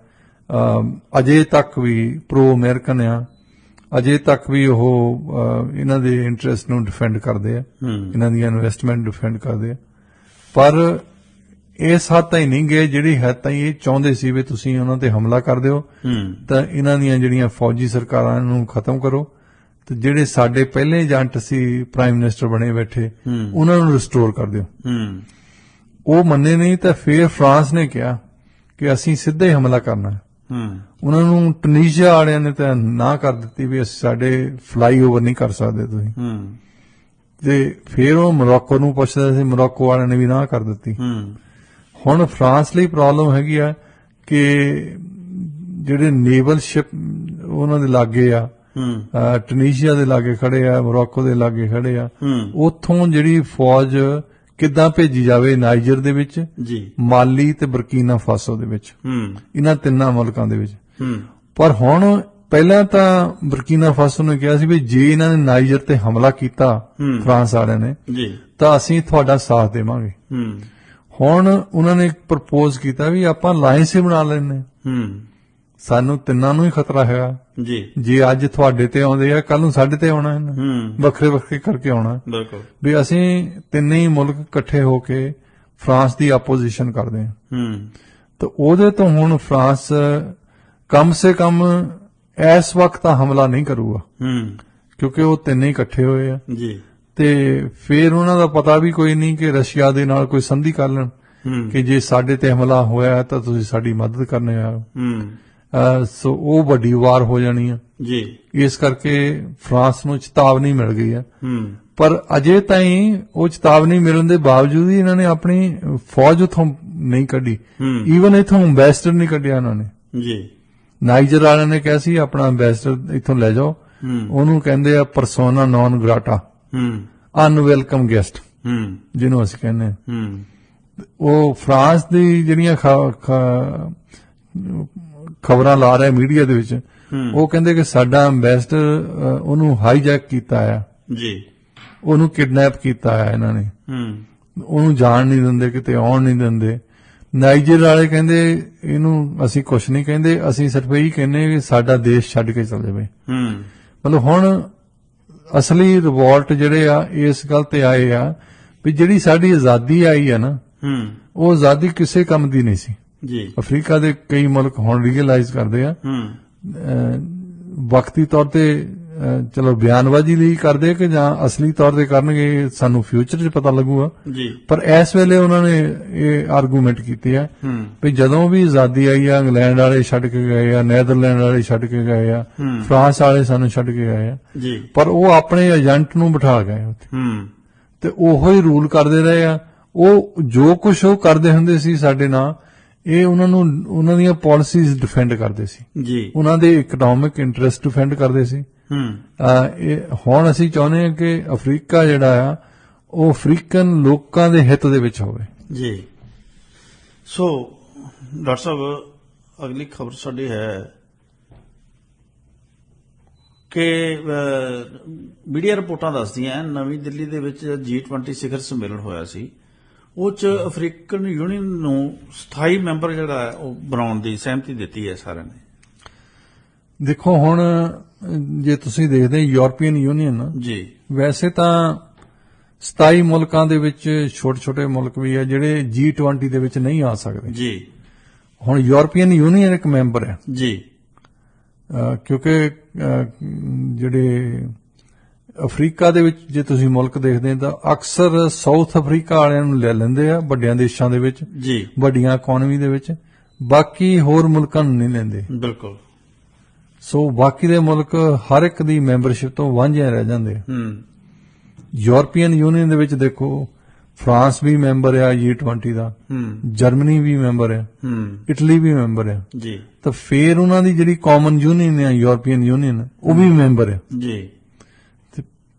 ਅਜੇ ਤੱਕ ਵੀ ਪ੍ਰੋ ਅਮਰੀਕਨ ਆ, ਅਜੇ ਤੱਕ ਵੀ ਉਹ ਇਹਨਾਂ ਦੇ ਇੰਟਰਸਟ ਨੂੰ ਡਿਫੈਂਡ ਕਰਦੇ ਆ, ਇਹਨਾਂ ਦੀਆਂ ਇਨਵੈਸਟਮੈਂਟ ਡਿਫੈਂਡ ਕਰਦੇ ਆ। ਪਰ ਇਸ ਹੱਦ ਤਾਈਂ ਨਹੀਂ ਗਏ ਜਿਹੜੀ ਹੱਦ ਤਾਈਂ ਇਹ ਚਾਹੁੰਦੇ ਸੀ ਵੀ ਤੁਸੀਂ ਉਹਨਾਂ ਤੇ ਹਮਲਾ ਕਰ ਦਿਓ ਤਾਂ ਇਹਨਾਂ ਦੀਆਂ ਜਿਹੜੀਆਂ ਫੌਜੀ ਸਰਕਾਰਾਂ ਨੂੰ ਖਤਮ ਕਰੋ ਤੇ ਜਿਹੜੇ ਸਾਡੇ ਪਹਿਲੇ ਏਜੰਟ ਸੀ ਪ੍ਰਾਈਮ ਮਿਨਿਸਟਰ ਬਣੇ ਬੈਠੇ ਉਹਨਾਂ ਨੂੰ ਰਿਸਟੋਰ ਕਰ ਦਿਓ। ਉਹ ਮੰਨੇ ਨਹੀਂ ਤਾਂ ਫਿਰ ਫਰਾਂਸ ਨੇ ਕਿਹਾ ਕਿ ਅਸੀਂ ਸਿੱਧਾ ਹੀ ਹਮਲਾ ਕਰਨਾ। ਉਹਨਾਂ ਨੂੰ ਟਿਊਨੀਸ਼ੀਆ ਵਾਲਿਆਂ ਨੇ ਤਾਂ ਨਾ ਕਰ ਦਿੱਤੀ ਵੀ ਅਸੀਂ ਸਾਡੇ ਫਲਾਈ ਓਵਰ ਨਹੀਂ ਕਰ ਸਕਦੇ ਤੁਸੀਂ। ਤੇ ਫਿਰ ਉਹ ਮੋਰੋਕੋ ਨੂੰ ਪੁੱਛਦਾ ਸੀ, ਮੋਰੋਕੋ ਵਾਲਿਆਂ ਨੇ ਵੀ ਨਾ ਕਰ ਦਿੱਤੀ। ਹੁਣ ਫਰਾਂਸ ਲਈ ਪ੍ਰੋਬਲਮ ਹੈਗੀ ਆ ਕਿ ਜਿਹੜੇ ਨੇਵਲ ਸ਼ਿਪ ਉਹਨਾਂ ਦੇ ਲਾਗੇ ਆ, ਟਿਊਨੀਸ਼ੀਆ ਦੇ ਲਾਗੇ ਖੜੇ ਆ, ਮੋਰੋਕੋ ਦੇ ਲਾਗੇ ਖੜੇ ਆ, ਉੱਥੋਂ ਜਿਹੜੀ ਫੌਜ ਕਿੱਦਾਂ ਭੇਜੀ ਜਾਵੇ ਨਾਈਜਰ ਦੇ ਵਿੱਚ, ਮਾਲੀ ਤੇ ਬਰਕੀਨਾ ਫਾਸੋ ਦੇ ਵਿੱਚ, ਇਹਨਾਂ ਤਿੰਨਾਂ ਮੁਲਕਾਂ ਦੇ ਵਿੱਚ। ਪਰ ਹੁਣ ਪਹਿਲਾਂ ਤਾਂ ਬਰਕੀਨਾ ਫਾਸੋ ਨੇ ਕਿਹਾ ਸੀ ਵੀ ਜੇ ਇਹਨਾਂ ਨੇ ਨਾਈਜਰ ਤੇ ਹਮਲਾ ਕੀਤਾ ਫਰਾਂਸ ਵਾਲਿਆਂ ਨੇ ਤਾਂ ਅਸੀਂ ਤੁਹਾਡਾ ਸਾਥ ਦੇਵਾਂਗੇ। ਹੁਣ ਉਹਨਾਂ ਨੇ ਪ੍ਰਪੋਜ਼ ਕੀਤਾ ਵੀ ਆਪਾਂ ਅਲਾਈਅੰਸ ਹੀ ਬਣਾ ਲੈਣੇ, ਸਾਨੂੰ ਤਿੰਨਾਂ ਨੂੰ ਹੀ ਖਤਰਾ ਹੈਗਾ ਜੇ ਅੱਜ ਤੁਹਾਡੇ ਤੇ ਆਉਂਦੇ ਆ ਕੱਲ ਨੂੰ ਸਾਡੇ ਤੇ ਆਉਣਾ, ਵੱਖਰੇ ਵੱਖਰੇ ਕਰਕੇ ਆਉਣਾ, ਵੀ ਅਸੀਂ ਤਿੰਨੇ ਹੀ ਮੁਲਕ ਇਕੱਠੇ ਹੋ ਕੇ ਫਰਾਂਸ ਦੀ ਆਪੋਜੀਸ਼ਨ ਕਰਦੇ ਹਾਂ। ਤਾਂ ਉਹਦੇ ਤੋਂ ਹੁਣ ਫਰਾਂਸ ਕਮ ਸੇ ਕਮ ਇਸ ਵਕਤ ਤਾਂ ਹਮਲਾ ਨਹੀਂ ਕਰੂਗਾ ਕਿਉਂਕਿ ਉਹ ਤਿੰਨੇ ਇਕੱਠੇ ਹੋਏ ਆ ਤੇ ਫਿਰ ਉਹਨਾਂ ਦਾ ਪਤਾ ਵੀ ਕੋਈ ਨਹੀਂ ਕਿ ਰਸ਼ੀਆ ਦੇ ਨਾਲ ਕੋਈ ਸੰਧੀ ਕਰ ਲੈਣ ਕਿ ਜੇ ਸਾਡੇ ਤੇ ਹਮਲਾ ਹੋਇਆ ਤਾਂ ਤੁਸੀਂ ਸਾਡੀ ਮਦਦ ਕਰਨੇ ਆਓ। ਸੋ ਉਹ ਵੱਡੀ ਵਾਰ ਹੋ ਜਾਣੀ ਆ ਇਸ ਕਰਕੇ ਫਰਾਂਸ ਨੂੰ ਚੇਤਾਵਨੀ ਮਿਲ ਗਈ ਆ। ਪਰ ਅਜੇ ਤਾਈਂ ਉਹ ਚੇਤਾਵਨੀ ਮਿਲਣ ਦੇ ਬਾਵਜੂਦ ਹੀ ਇਹਨਾਂ ਨੇ ਆਪਣੀ ਫੌਜ ਉਥੋਂ ਨਹੀਂ ਕੱਢੀ, ਈਵਨ ਇਥੋਂ ਐਮਬੈਸਡਰ ਨਹੀਂ ਕੱਢਿਆ ਇਹਨਾਂ ਨੇ। ਨਾਈਜਰ ਵਾਲਿਆਂ ਨੇ ਕਿਹਾ ਸੀ ਆਪਣਾ ਐਮਬੈਸਡਰ ਇਥੋਂ ਲੈ ਜਾਓ, ਉਹਨੂੰ ਕਹਿੰਦੇ ਆ ਪਰਸੋਨਾ ਨੌਨ ਗ੍ਰਾਟਾ, ਅਨਵੈਲਕਮ ਗੈਸਟ ਜਿਹਨੂੰ ਅਸੀਂ ਕਹਿੰਦੇ ਆ। ਉਹ ਫਰਾਂਸ ਦੀ ਜਿਹੜੀਆਂ ਖਬਰਾਂ ਲਾ ਰਿਹਾ ਮੀਡੀਆ ਦੇ ਵਿੱਚ, ਉਹ ਕਹਿੰਦੇ ਕਿ ਸਾਡਾ ਐਮਬੈਸਡਰ ਉਹਨੂੰ ਹਾਈਜੈਕ ਕੀਤਾ ਆ, ਉਹਨੂੰ ਕਿਡਨੈਪ ਕੀਤਾ ਆ ਇਹਨਾਂ ਨੇ, ਉਹਨੂੰ ਜਾਣ ਨਹੀਂ ਦਿੰਦੇ, ਕਿਤੇ ਆਉਣ ਨਹੀਂ ਦਿੰਦੇ। ਨਾਈਜਰ ਵਾਲੇ ਕਹਿੰਦੇ ਇਹਨੂੰ ਅਸੀਂ ਕੁਝ ਨਹੀਂ ਕਹਿੰਦੇ, ਅਸੀਂ ਸਿਰਫ ਇਹੀ ਕਹਿੰਦੇ ਕਿ ਸਾਡਾ ਦੇਸ਼ ਛੱਡ ਕੇ ਚਲੇ ਜਾਵੇ। ਮਤਲਬ ਹੁਣ ਅਸਲੀ ਰਿਵੋਲਟ ਜਿਹੜੇ ਆ ਇਸ ਗੱਲ ਤੇ ਆਏ ਆ ਵੀ ਜਿਹੜੀ ਸਾਡੀ ਆਜ਼ਾਦੀ ਆਈ ਆ ਨਾ, ਉਹ ਆਜ਼ਾਦੀ ਕਿਸੇ ਕੰਮ ਦੀ ਨਹੀਂ ਸੀ। ਅਫਰੀਕਾ ਦੇ ਕਈ ਮੁਲਕ ਹੁਣ ਰੀਅਲਾਈਜ਼ ਕਰਦੇ ਆ, ਵਕਤੀ ਤੌਰ ਤੇ ਚਲੋ ਬਿਆਨਬਾਜ਼ੀ ਲਈ ਕਰਦੇ ਕਿ ਜਾਂ ਅਸਲੀ ਤੌਰ ਤੇ ਕਰਨਗੇ ਸਾਨੂੰ ਫਿਊਚਰ 'ਚ ਪਤਾ ਲੱਗੂਗਾ। ਪਰ ਇਸ ਵੇਲੇ ਉਹਨਾਂ ਨੇ ਇਹ ਆਰਗੂਮੈਂਟ ਕੀਤੀ ਆ ਵੀ ਜਦੋਂ ਵੀ ਆਜ਼ਾਦੀ ਆਈ ਆ ਇੰਗਲੈਂਡ ਵਾਲੇ ਛੱਡ ਕੇ ਗਏ ਆ, ਨੈਦਰਲੈਂਡ ਵਾਲੇ ਛੱਡ ਕੇ ਗਏ ਆ, ਫਰਾਂਸ ਵਾਲੇ ਸਾਨੂੰ ਛੱਡ ਕੇ ਗਏ ਆ, ਪਰ ਉਹ ਆਪਣੇ ਏਜੰਟ ਨੂੰ ਬਿਠਾ ਗਏ ਉੱਥੇ ਤੇ ਉਹੋ ਹੀ ਰੂਲ ਕਰਦੇ ਰਹੇ ਆ। ਉਹ ਜੋ ਕੁਝ ਉਹ ਕਰਦੇ ਹੁੰਦੇ ਸੀ ਸਾਡੇ ਨਾਲ, ਇਹ ਉਹਨਾਂ ਦੀਆਂ ਪਾਲਿਸੀਜ਼ ਡਿਫੈਂਡ ਕਰਦੇ ਸੀ, ਉਹਨਾਂ ਦੇ ਇਕਨੋਮਿਕ ਇੰਟਰਸਟ ਡਿਫੈਂਡ ਕਰਦੇ ਸੀ। ਹੁਣ ਅਸੀਂ ਚਾਹੁੰਦੇ ਹਾਂ ਕਿ ਅਫਰੀਕਾ ਜਿਹੜਾ ਆ ਉਹ ਅਫਰੀਕਨ ਲੋਕਾਂ ਦੇ ਹਿੱਤ ਦੇ ਵਿੱਚ ਹੋਵੇ। ਸੋ ਡਾਕਟਰ ਸਾਹਿਬ ਅਗਲੀ ਖਬਰ ਸਾਡੀ ਹੈ ਕਿ ਮੀਡੀਆ ਰਿਪੋਰਟਾਂ ਦੱਸਦੀਆਂ ਨਵੀਂ ਦਿੱਲੀ ਦੇ ਵਿੱਚ G20 ਸਿਖਰ ਸੰਮੇਲਨ ਹੋਇਆ ਸੀ, ਉਹ 'ਚ ਅਫਰੀਕਨ ਯੂਨੀਅਨ ਨੂੰ ਸਥਾਈ ਮੈਂਬਰ ਜਿਹੜਾ ਉਹ ਬਣਾਉਣ ਦੀ ਸਹਿਮਤੀ ਦਿੱਤੀ ਹੈ ਸਾਰਿਆਂ ਨੇ। ਦੇਖੋ ਹੁਣ ਜੇ ਤੁਸੀਂ ਦੇਖਦੇ ਯੂਰਪੀਅਨ ਯੂਨੀਅਨ ਵੈਸੇ ਤਾਂ 27 ਮੁਲਕਾਂ ਦੇ ਵਿੱਚ ਛੋਟੇ ਛੋਟੇ ਮੁਲਕ ਵੀ ਆ ਜਿਹੜੇ G20 ਦੇ ਵਿੱਚ ਨਹੀਂ ਆ ਸਕਦੇ। ਹੁਣ ਯੂਰਪੀਅਨ ਯੂਨੀਅਨ ਇੱਕ ਮੈਂਬਰ ਹੈ ਕਿਉਂਕਿ ਜਿਹੜੇ ਅਫਰੀਕਾ ਦੇ ਵਿੱਚ ਜੇ ਤੁਸੀਂ ਮੁਲਕ ਦੇਖਦੇ ਤਾਂ ਅਕਸਰ ਸਾਊਥ ਅਫਰੀਕਾ ਵਾਲਿਆਂ ਨੂੰ ਲੈ ਲੈਂਦੇ ਆ ਵੱਡਿਆਂ ਦੇਸ਼ਾਂ ਦੇ ਵਿੱਚ, ਵੱਡੀਆਂ ਇਕਨੋਮੀ ਦੇ ਵਿੱਚ, ਬਾਕੀ ਹੋਰ ਮੁਲਕਾਂ ਨੂੰ ਨਹੀਂ ਲੈਂਦੇ। ਬਿਲਕੁਲ। ਸੋ ਬਾਕੀ ਦੇ ਮੁਲਕ ਹਰ ਇੱਕ ਦੀ ਮੈਂਬਰਸ਼ਿਪ ਤੋਂ ਵਾਂਝੇ ਰਹਿ ਜਾਂਦੇ ਆ। ਯੂਰਪੀਅਨ ਯੂਨੀਅਨ ਦੇ ਵਿੱਚ ਦੇਖੋ ਫਰਾਂਸ ਵੀ ਮੈਂਬਰ ਆ G20 ਦਾ, ਜਰਮਨੀ ਵੀ ਮੈਂਬਰ ਆ, ਇਟਲੀ ਵੀ ਮੈਂਬਰ ਆ, ਤਾਂ ਫੇਰ ਉਹਨਾਂ ਦੀ ਜਿਹੜੀ ਕਾਮਨ ਯੂਨੀਅਨ ਆ ਯੂਰਪੀਅਨ ਯੂਨੀਅਨ ਉਹ ਵੀ ਮੈਂਬਰ ਆ। ਤੇ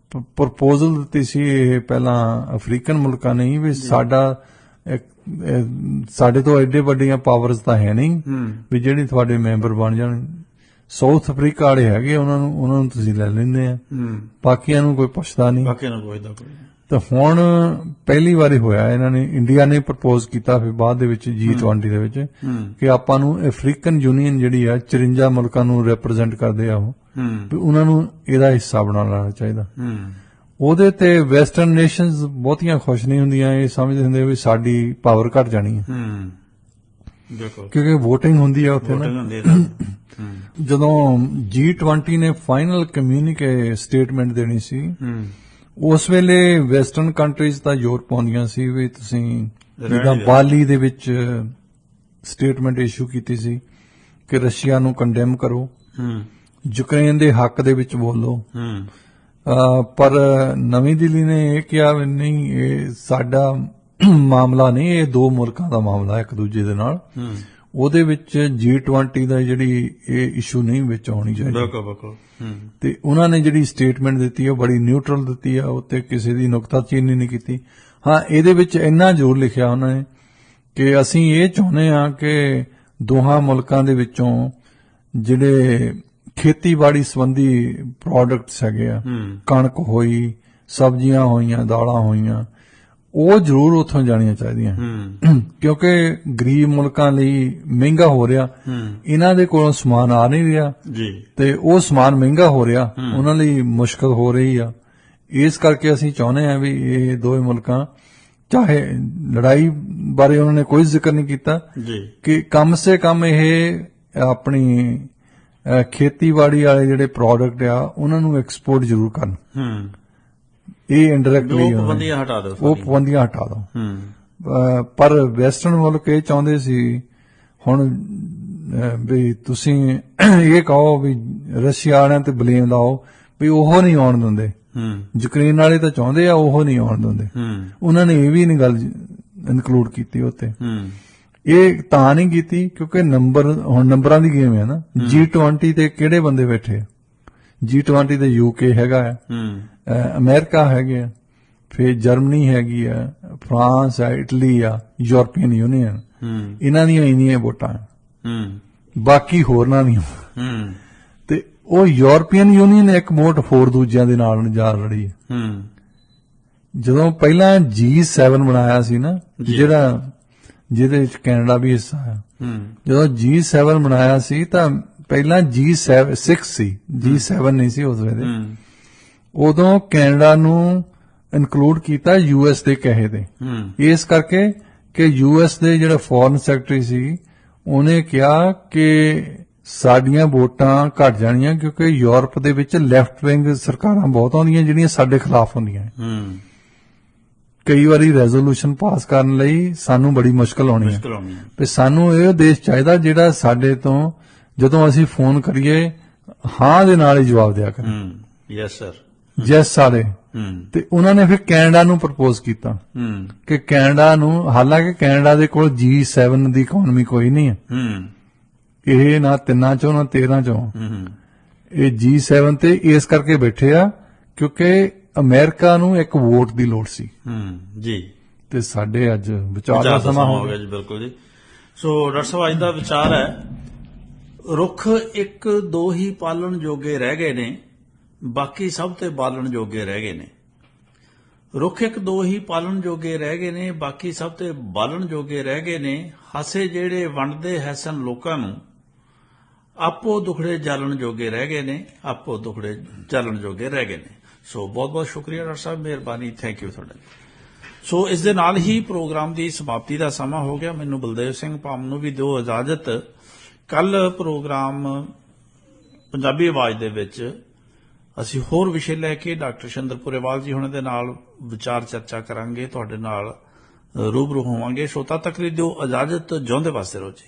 ਪ੍ਰਪੋਜ਼ਲ ਦਿੱਤੀ ਸੀ ਇਹ ਪਹਿਲਾਂ ਅਫਰੀਕਨ ਮੁਲਕਾਂ ਨੇ ਵੀ ਸਾਡੇ ਤੋਂ ਐਡੇ ਵੱਡੀਆਂ ਪਾਵਰਸ ਤਾਂ ਹੈ ਨਹੀਂ ਵੀ ਜਿਹੜੀ ਤੁਹਾਡੇ ਮੈਂਬਰ ਬਣ ਜਾਣ। ਸਾਊਥ ਅਫਰੀਕਾ ਵਾਲੇ ਹੈਗੇ ਉਹਨਾਂ ਨੂੰ ਤੁਸੀਂ ਲੈ ਲੈਂਦੇ ਆ, ਬਾਕੀਆਂ ਨੂੰ ਕੋਈ ਪੁੱਛਦਾ ਨਹੀਂ। ਤਾਂ ਹੁਣ ਪਹਿਲੀ ਵਾਰੀ ਹੋਇਆ ਇਹਨਾਂ ਨੇ, ਇੰਡੀਆ ਨੇ ਪ੍ਰਪੋਜ਼ ਕੀਤਾ ਫਿਰ ਬਾਅਦ ਦੇ ਵਿੱਚ G20 ਦੇ ਵਿੱਚ ਕਿ ਆਪਾਂ ਨੂੰ ਅਫਰੀਕਨ ਯੂਨੀਅਨ ਜਿਹੜੀ ਆ 54 ਮੁਲਕਾਂ ਨੂੰ ਰਿਪਰੈਜ਼ੈਂਟ ਕਰਦੇ ਆ ਉਹ, ਵੀ ਉਹਨਾਂ ਨੂੰ ਇਹਦਾ ਹਿੱਸਾ ਬਣਾ ਲੈਣਾ ਚਾਹੀਦਾ। ਉਹਦੇ ਤੇ ਵੈਸਟਰਨ ਨੇਸ਼ਨਸ ਬਹੁਤੀਆਂ ਖੁਸ਼ ਨਹੀਂ ਹੁੰਦੀਆਂ, ਇਹ ਸਮਝਦੇ ਹੁੰਦੇ ਵੀ ਸਾਡੀ ਪਾਵਰ ਘਟ ਜਾਣੀ ਹੈ ਕਿਉਂਕਿ ਵੋਟਿੰਗ ਹੁੰਦੀ ਆ ਉੱਥੇ ਨਾ। ਜਦੋਂ G20 ਨੇ ਫਾਈਨਲ ਕਮਿਊਨੀਕੇ ਸਟੇਟਮੈਂਟ ਦੇਣੀ ਸੀ ਉਸ ਵੇਲੇ ਵੈਸਟਰਨ ਕੰਟਰੀਜ਼ ਤਾਂ ਜ਼ੋਰ ਪਾਉਂਦੀਆਂ ਸੀ ਵੀ ਤੁਸੀਂ ਜਿੱਦਾਂ ਬਾਲੀ ਦੇ ਵਿੱਚ ਸਟੇਟਮੈਂਟ ਇਸ਼ੂ ਕੀਤੀ ਸੀ ਕਿ ਰਸ਼ੀਆ ਨੂੰ ਕੰਡੈਮ ਕਰੋ, ਯੂਕਰੇਨ ਦੇ ਹੱਕ ਦੇ ਵਿੱਚ ਬੋਲੋ, ਪਰ ਨਵੀਂ ਦਿੱਲੀ ਨੇ ਇਹ ਕਿਹਾ ਵੀ ਨਹੀਂ, ਇਹ ਸਾਡਾ ਮਾਮਲਾ ਨਹੀਂ, ਇਹ ਦੋ ਮੁਲਕਾਂ ਦਾ ਮਾਮਲਾ ਇੱਕ ਦੂਜੇ ਦੇ ਨਾਲ। ਉਹਦੇ ਵਿੱਚ G20 ਦਾ ਜਿਹੜੀ ਇਹ ਇਸ਼ੂ ਨਹੀਂ ਵਿੱਚ ਆਉਣੀ ਚਾਹੀਦੀ। ਬਿਲਕੁਲ। ਤੇ ਉਹਨਾਂ ਨੇ ਜਿਹੜੀ ਸਟੇਟਮੈਂਟ ਦਿੱਤੀ ਉਹ ਬੜੀ ਨਿਊਟਰਲ ਦਿੱਤੀ ਆ, ਉੱਤੇ ਕਿਸੇ ਦੀ ਨੁਕਤਾਚੀਨੀ ਨਹੀਂ ਕੀਤੀ। ਹਾਂ, ਇਹਦੇ ਵਿੱਚ ਇੰਨਾ ਜ਼ੋਰ ਲਿਖਿਆ ਉਹਨਾਂ ਨੇ ਕਿ ਅਸੀਂ ਇਹ ਚਾਹੁੰਦੇ ਹਾਂ ਕਿ ਦੋਹਾਂ ਮੁਲਕਾਂ ਦੇ ਵਿੱਚੋਂ ਜਿਹੜੇ ਖੇਤੀਬਾੜੀ ਸੰਬੰਧੀ ਪ੍ਰੋਡਕਟਸ ਹੈਗੇ ਆ, ਕਣਕ ਹੋਈ, ਸਬਜ਼ੀਆਂ ਹੋਈਆਂ, ਦਾਲਾਂ ਹੋਈਆਂ, ਉਹ ਜ਼ਰੂਰ ਉੱਥੋਂ ਜਾਣੀਆਂ ਚਾਹੀਦੀਆਂ, ਕਿਉਂਕਿ ਗਰੀਬ ਮੁਲਕਾਂ ਲਈ ਮਹਿੰਗਾ ਹੋ ਰਿਹਾ, ਇਹਨਾਂ ਦੇ ਕੋਲੋਂ ਸਮਾਨ ਆ ਨਹੀਂ ਰਿਹਾ ਤੇ ਉਹ ਸਮਾਨ ਮਹਿੰਗਾ ਹੋ ਰਿਹਾ, ਉਹਨਾਂ ਲਈ ਮੁਸ਼ਕਲ ਹੋ ਰਹੀ ਆ। ਇਸ ਕਰਕੇ ਅਸੀਂ ਚਾਹੁੰਦੇ ਹਾਂ ਵੀ ਇਹ ਦੋਵੇਂ ਮੁਲਕਾਂ, ਚਾਹੇ ਲੜਾਈ ਬਾਰੇ ਉਹਨਾਂ ਨੇ ਕੋਈ ਜ਼ਿਕਰ ਨਹੀਂ ਕੀਤਾ, ਕਿ ਕਮ ਸੇ ਕਮ ਇਹ ਆਪਣੀ ਖੇਤੀਬਾੜੀ ਵਾਲੇ ਜਿਹੜੇ ਪ੍ਰੋਡਕਟ ਆ ਉਹਨਾਂ ਨੂੰ ਐਕਸਪੋਰਟ ਜ਼ਰੂਰ ਕਰਨ। ਇਹ ਇੰਡਾਇਰੈਕਟਲੀ ਉਹ ਪਾਬੰਦੀਆਂ ਹਟਾ ਦਿਓ। ਪਰ ਵੈਸਟਰਨ ਮੁਲਕ ਇਹ ਚਾਹੁੰਦੇ ਸੀ ਹੁਣ ਵੀ ਤੁਸੀਂ ਇਹ ਕਹੋ ਵੀ ਰਸ਼ੀਆ ਵਾਲਿਆਂ ਤੇ ਬਲੇਮ ਲਾਓ ਵੀ ਉਹ ਨਹੀਂ ਆਉਣ ਦਿੰਦੇ, ਯੂਕਰੇਨ ਵਾਲੇ ਤਾਂ ਚਾਹੁੰਦੇ ਆ ਉਹ ਨਹੀਂ ਆਉਣ ਦਿੰਦੇ। ਉਹਨਾਂ ਨੇ ਇਹ ਵੀ ਨਹੀਂ ਗੱਲ ਇਨਕਲੂਡ ਕੀਤੀ ਉੱਤੇ। ਇਹ ਤਾਂ ਨਹੀਂ ਕੀਤੀ ਕਿਉਂਕਿ ਹੁਣ ਨੰਬਰਾਂ ਦੀ ਗੇਮ ਹੈ ਨਾ। G20 ਤੇ ਕਿਹੜੇ ਬੰਦੇ ਬੈਠੇ ਆ? G20 ਤੇ UK ਹੈਗਾ ਹੈ, ਅਮਰੀਕਾ ਹੈਗੇ ਆ, ਫਿਰ ਜਰਮਨੀ ਹੈਗੀ ਆ, ਫਰਾਂਸ ਹੈ, ਇਟਲੀ ਆ, ਯੂਰਪੀਅਨ ਯੂਨੀਅਨ, ਇਹਨਾਂ ਦੀਆਂ ਇੰਨੀਆਂ ਵੋਟਾਂ, ਬਾਕੀ ਹੋਰਨਾਂ ਦੀਆਂ। ਤੇ ਉਹ ਯੂਰਪੀਅਨ ਯੂਨੀਅਨ ਇੱਕ ਵੋਟ ਹੋਰ ਦੂਜਿਆਂ ਦੇ ਨਾਲ ਜਾ ਲੜੀ। ਜਦੋਂ ਪਹਿਲਾਂ G7 ਬਣਾਇਆ ਸੀ ਨਾ, ਜਿਹਦੇ ਵਿੱਚ ਕੈਨੇਡਾ ਵੀ ਹਿੱਸਾ ਹੈ, ਜਦੋਂ G7 ਬਣਾਇਆ ਸੀ ਤਾਂ ਪਹਿਲਾਂ G6 ਸੀ, G7 ਨਹੀਂ ਸੀ ਉਸ ਵੇਲੇ। ਉਦੋਂ ਕੈਨੇਡਾ ਨੂੰ ਇਨਕਲੂਡ ਕੀਤਾ US ਦੇ ਕਹੇ ਤੇ, ਇਸ ਕਰਕੇ ਕਿ US ਦੇ ਜਿਹੜਾ ਫੋਰਨ ਸੈਕਟਰੀ ਸੀ ਉਹਨੇ ਕਿਹਾ ਕਿ ਸਾਡੀਆਂ ਵੋਟਾਂ ਘਟ ਜਾਣੀਆਂ ਕਿਉਂਕਿ ਯੂਰਪ ਦੇ ਵਿੱਚ ਲੈਫਟ ਵਿੰਗ ਸਰਕਾਰਾਂ ਬਹੁਤ ਆਉਂਦੀਆਂ ਜਿਹੜੀਆਂ ਸਾਡੇ ਖਿਲਾਫ ਹੁੰਦੀਆਂ। ਕਈ ਵਾਰੀ ਰੈਜ਼ੋਲੂਸ਼ਨ ਪਾਸ ਕਰਨ ਲਈ ਸਾਨੂੰ ਬੜੀ ਮੁਸ਼ਕਲ ਆਉਣੀ ਹੈ ਤੇ ਸਾਨੂੰ ਇਹ ਦੇਸ਼ ਚਾਹੀਦਾ ਜਿਹੜਾ ਸਾਡੇ ਤੋਂ ਜਦੋਂ ਅਸੀਂ ਫੋਨ ਕਰੀਏ ਹਾਂ ਦੇ ਨਾਲ ਹੀ ਜਵਾਬ ਦਿਆ ਕਰੇ। ਯੈਸ ਸਰ, ਜੈਸ ਸਾਰੇ। ਤੇ ਉਹਨਾਂ ਨੇ ਫਿਰ ਕੈਨੇਡਾ ਨੂੰ ਪ੍ਰਪੋਜ਼ ਕੀਤਾ ਕਿ ਕੈਨੇਡਾ ਨੂੰ, ਹਾਲਾਂਕਿ ਕੈਨੇਡਾ ਦੇ ਕੋਲ G7 ਦੀ ਇਕਨੋਮੀ ਕੋਈ ਨਹੀਂ ਹੈ, ਇਹ ਨਾ 3 ਚੋਂ ਨਾ 13 ਚੋਂ, ਇਹ G7 ਤੇ ਇਸ ਕਰਕੇ ਬੈਠੇ ਆ ਕਿਉਂਕਿ ਅਮਰੀਕਾ ਨੂੰ ਇੱਕ ਵੋਟ ਦੀ ਲੋੜ ਸੀ। ਜੀ। ਤੇ ਸਾਡੇ ਅੱਜ ਵਿਚਾਰ ਦਾ ਸਮਾਂ ਹੋ ਗਿਆ ਜੀ। ਬਿਲਕੁਲ ਜੀ। ਸੋ ਡਾਕਟਰ ਸਾਹਿਬ ਅੱਜ ਦਾ ਵਿਚਾਰ ਹੈ, ਰੁੱਖ ਇੱਕ ਦੋ ਹੀ ਪਾਲਣ ਜੋਗੇ ਰਹਿ ਗਏ ਨੇ, ਬਾਕੀ ਸਭ ਤੇ ਬਾਲਣ ਜੋਗੇ ਰਹਿ ਗਏ ਨੇ। ਰੁੱਖ ਇੱਕ ਦੋ ਹੀ ਪਾਲਣ ਜੋਗੇ ਰਹਿ ਗਏ ਨੇ, ਬਾਕੀ ਸਭ ਤੇ ਬਾਲਣ ਜੋਗੇ ਰਹਿ ਗਏ ਨੇ। ਹਾਸੇ ਜਿਹੜੇ ਵੰਡਦੇ ਹੈਸਨ ਲੋਕਾਂ ਨੂੰ, ਆਪੋ ਦੁਖੜੇ ਜਾਲਣ ਜੋਗੇ ਰਹਿ ਗਏ ਨੇ, ਆਪੋ ਦੁਖੜੇ ਜਾਲਣ ਜੋਗੇ ਰਹਿ ਗਏ ਨੇ। ਸੋ ਬਹੁਤ ਬਹੁਤ ਸ਼ੁਕਰੀਆ ਡਾਕਟਰ ਸਾਹਿਬ, ਮਿਹਰਬਾਨੀ, ਥੈਂਕ ਯੂ ਤੁਹਾਡਾ। ਸੋ ਇਸ ਦੇ ਨਾਲ ਹੀ ਪ੍ਰੋਗਰਾਮ ਦੀ ਸਮਾਪਤੀ ਦਾ ਸਮਾਂ ਹੋ ਗਿਆ। ਮੈਨੂੰ ਬਲਦੇਵ ਸਿੰਘ ਭਾਮ ਨੂੰ ਵੀ ਦਿਓ ਇਜਾਜ਼ਤ। ਕੱਲ ਪ੍ਰੋਗਰਾਮ ਪੰਜਾਬੀ ਆਵਾਜ਼ ਦੇ ਵਿੱਚ ਅਸੀਂ ਹੋਰ ਵਿਸ਼ੇ ਲੈ ਕੇ ਡਾਕਟਰ ਸ਼ਿੰਦਰ ਪੁਰੇਵਾਲ ਜੀ ਹੁਣਾਂ ਦੇ ਨਾਲ ਵਿਚਾਰ ਚਰਚਾ ਕਰਾਂਗੇ, ਤੁਹਾਡੇ ਨਾਲ ਰੂਬਰੂ ਹੋਵਾਂਗੇ। ਸੋ ਤਦ ਤੱਕ ਲਈ ਦਿਓ ਇਜਾਜ਼ਤ, ਜਿਉਂਦੇ ਵਾਸਤੇ ਰਹੋ ਜੀ।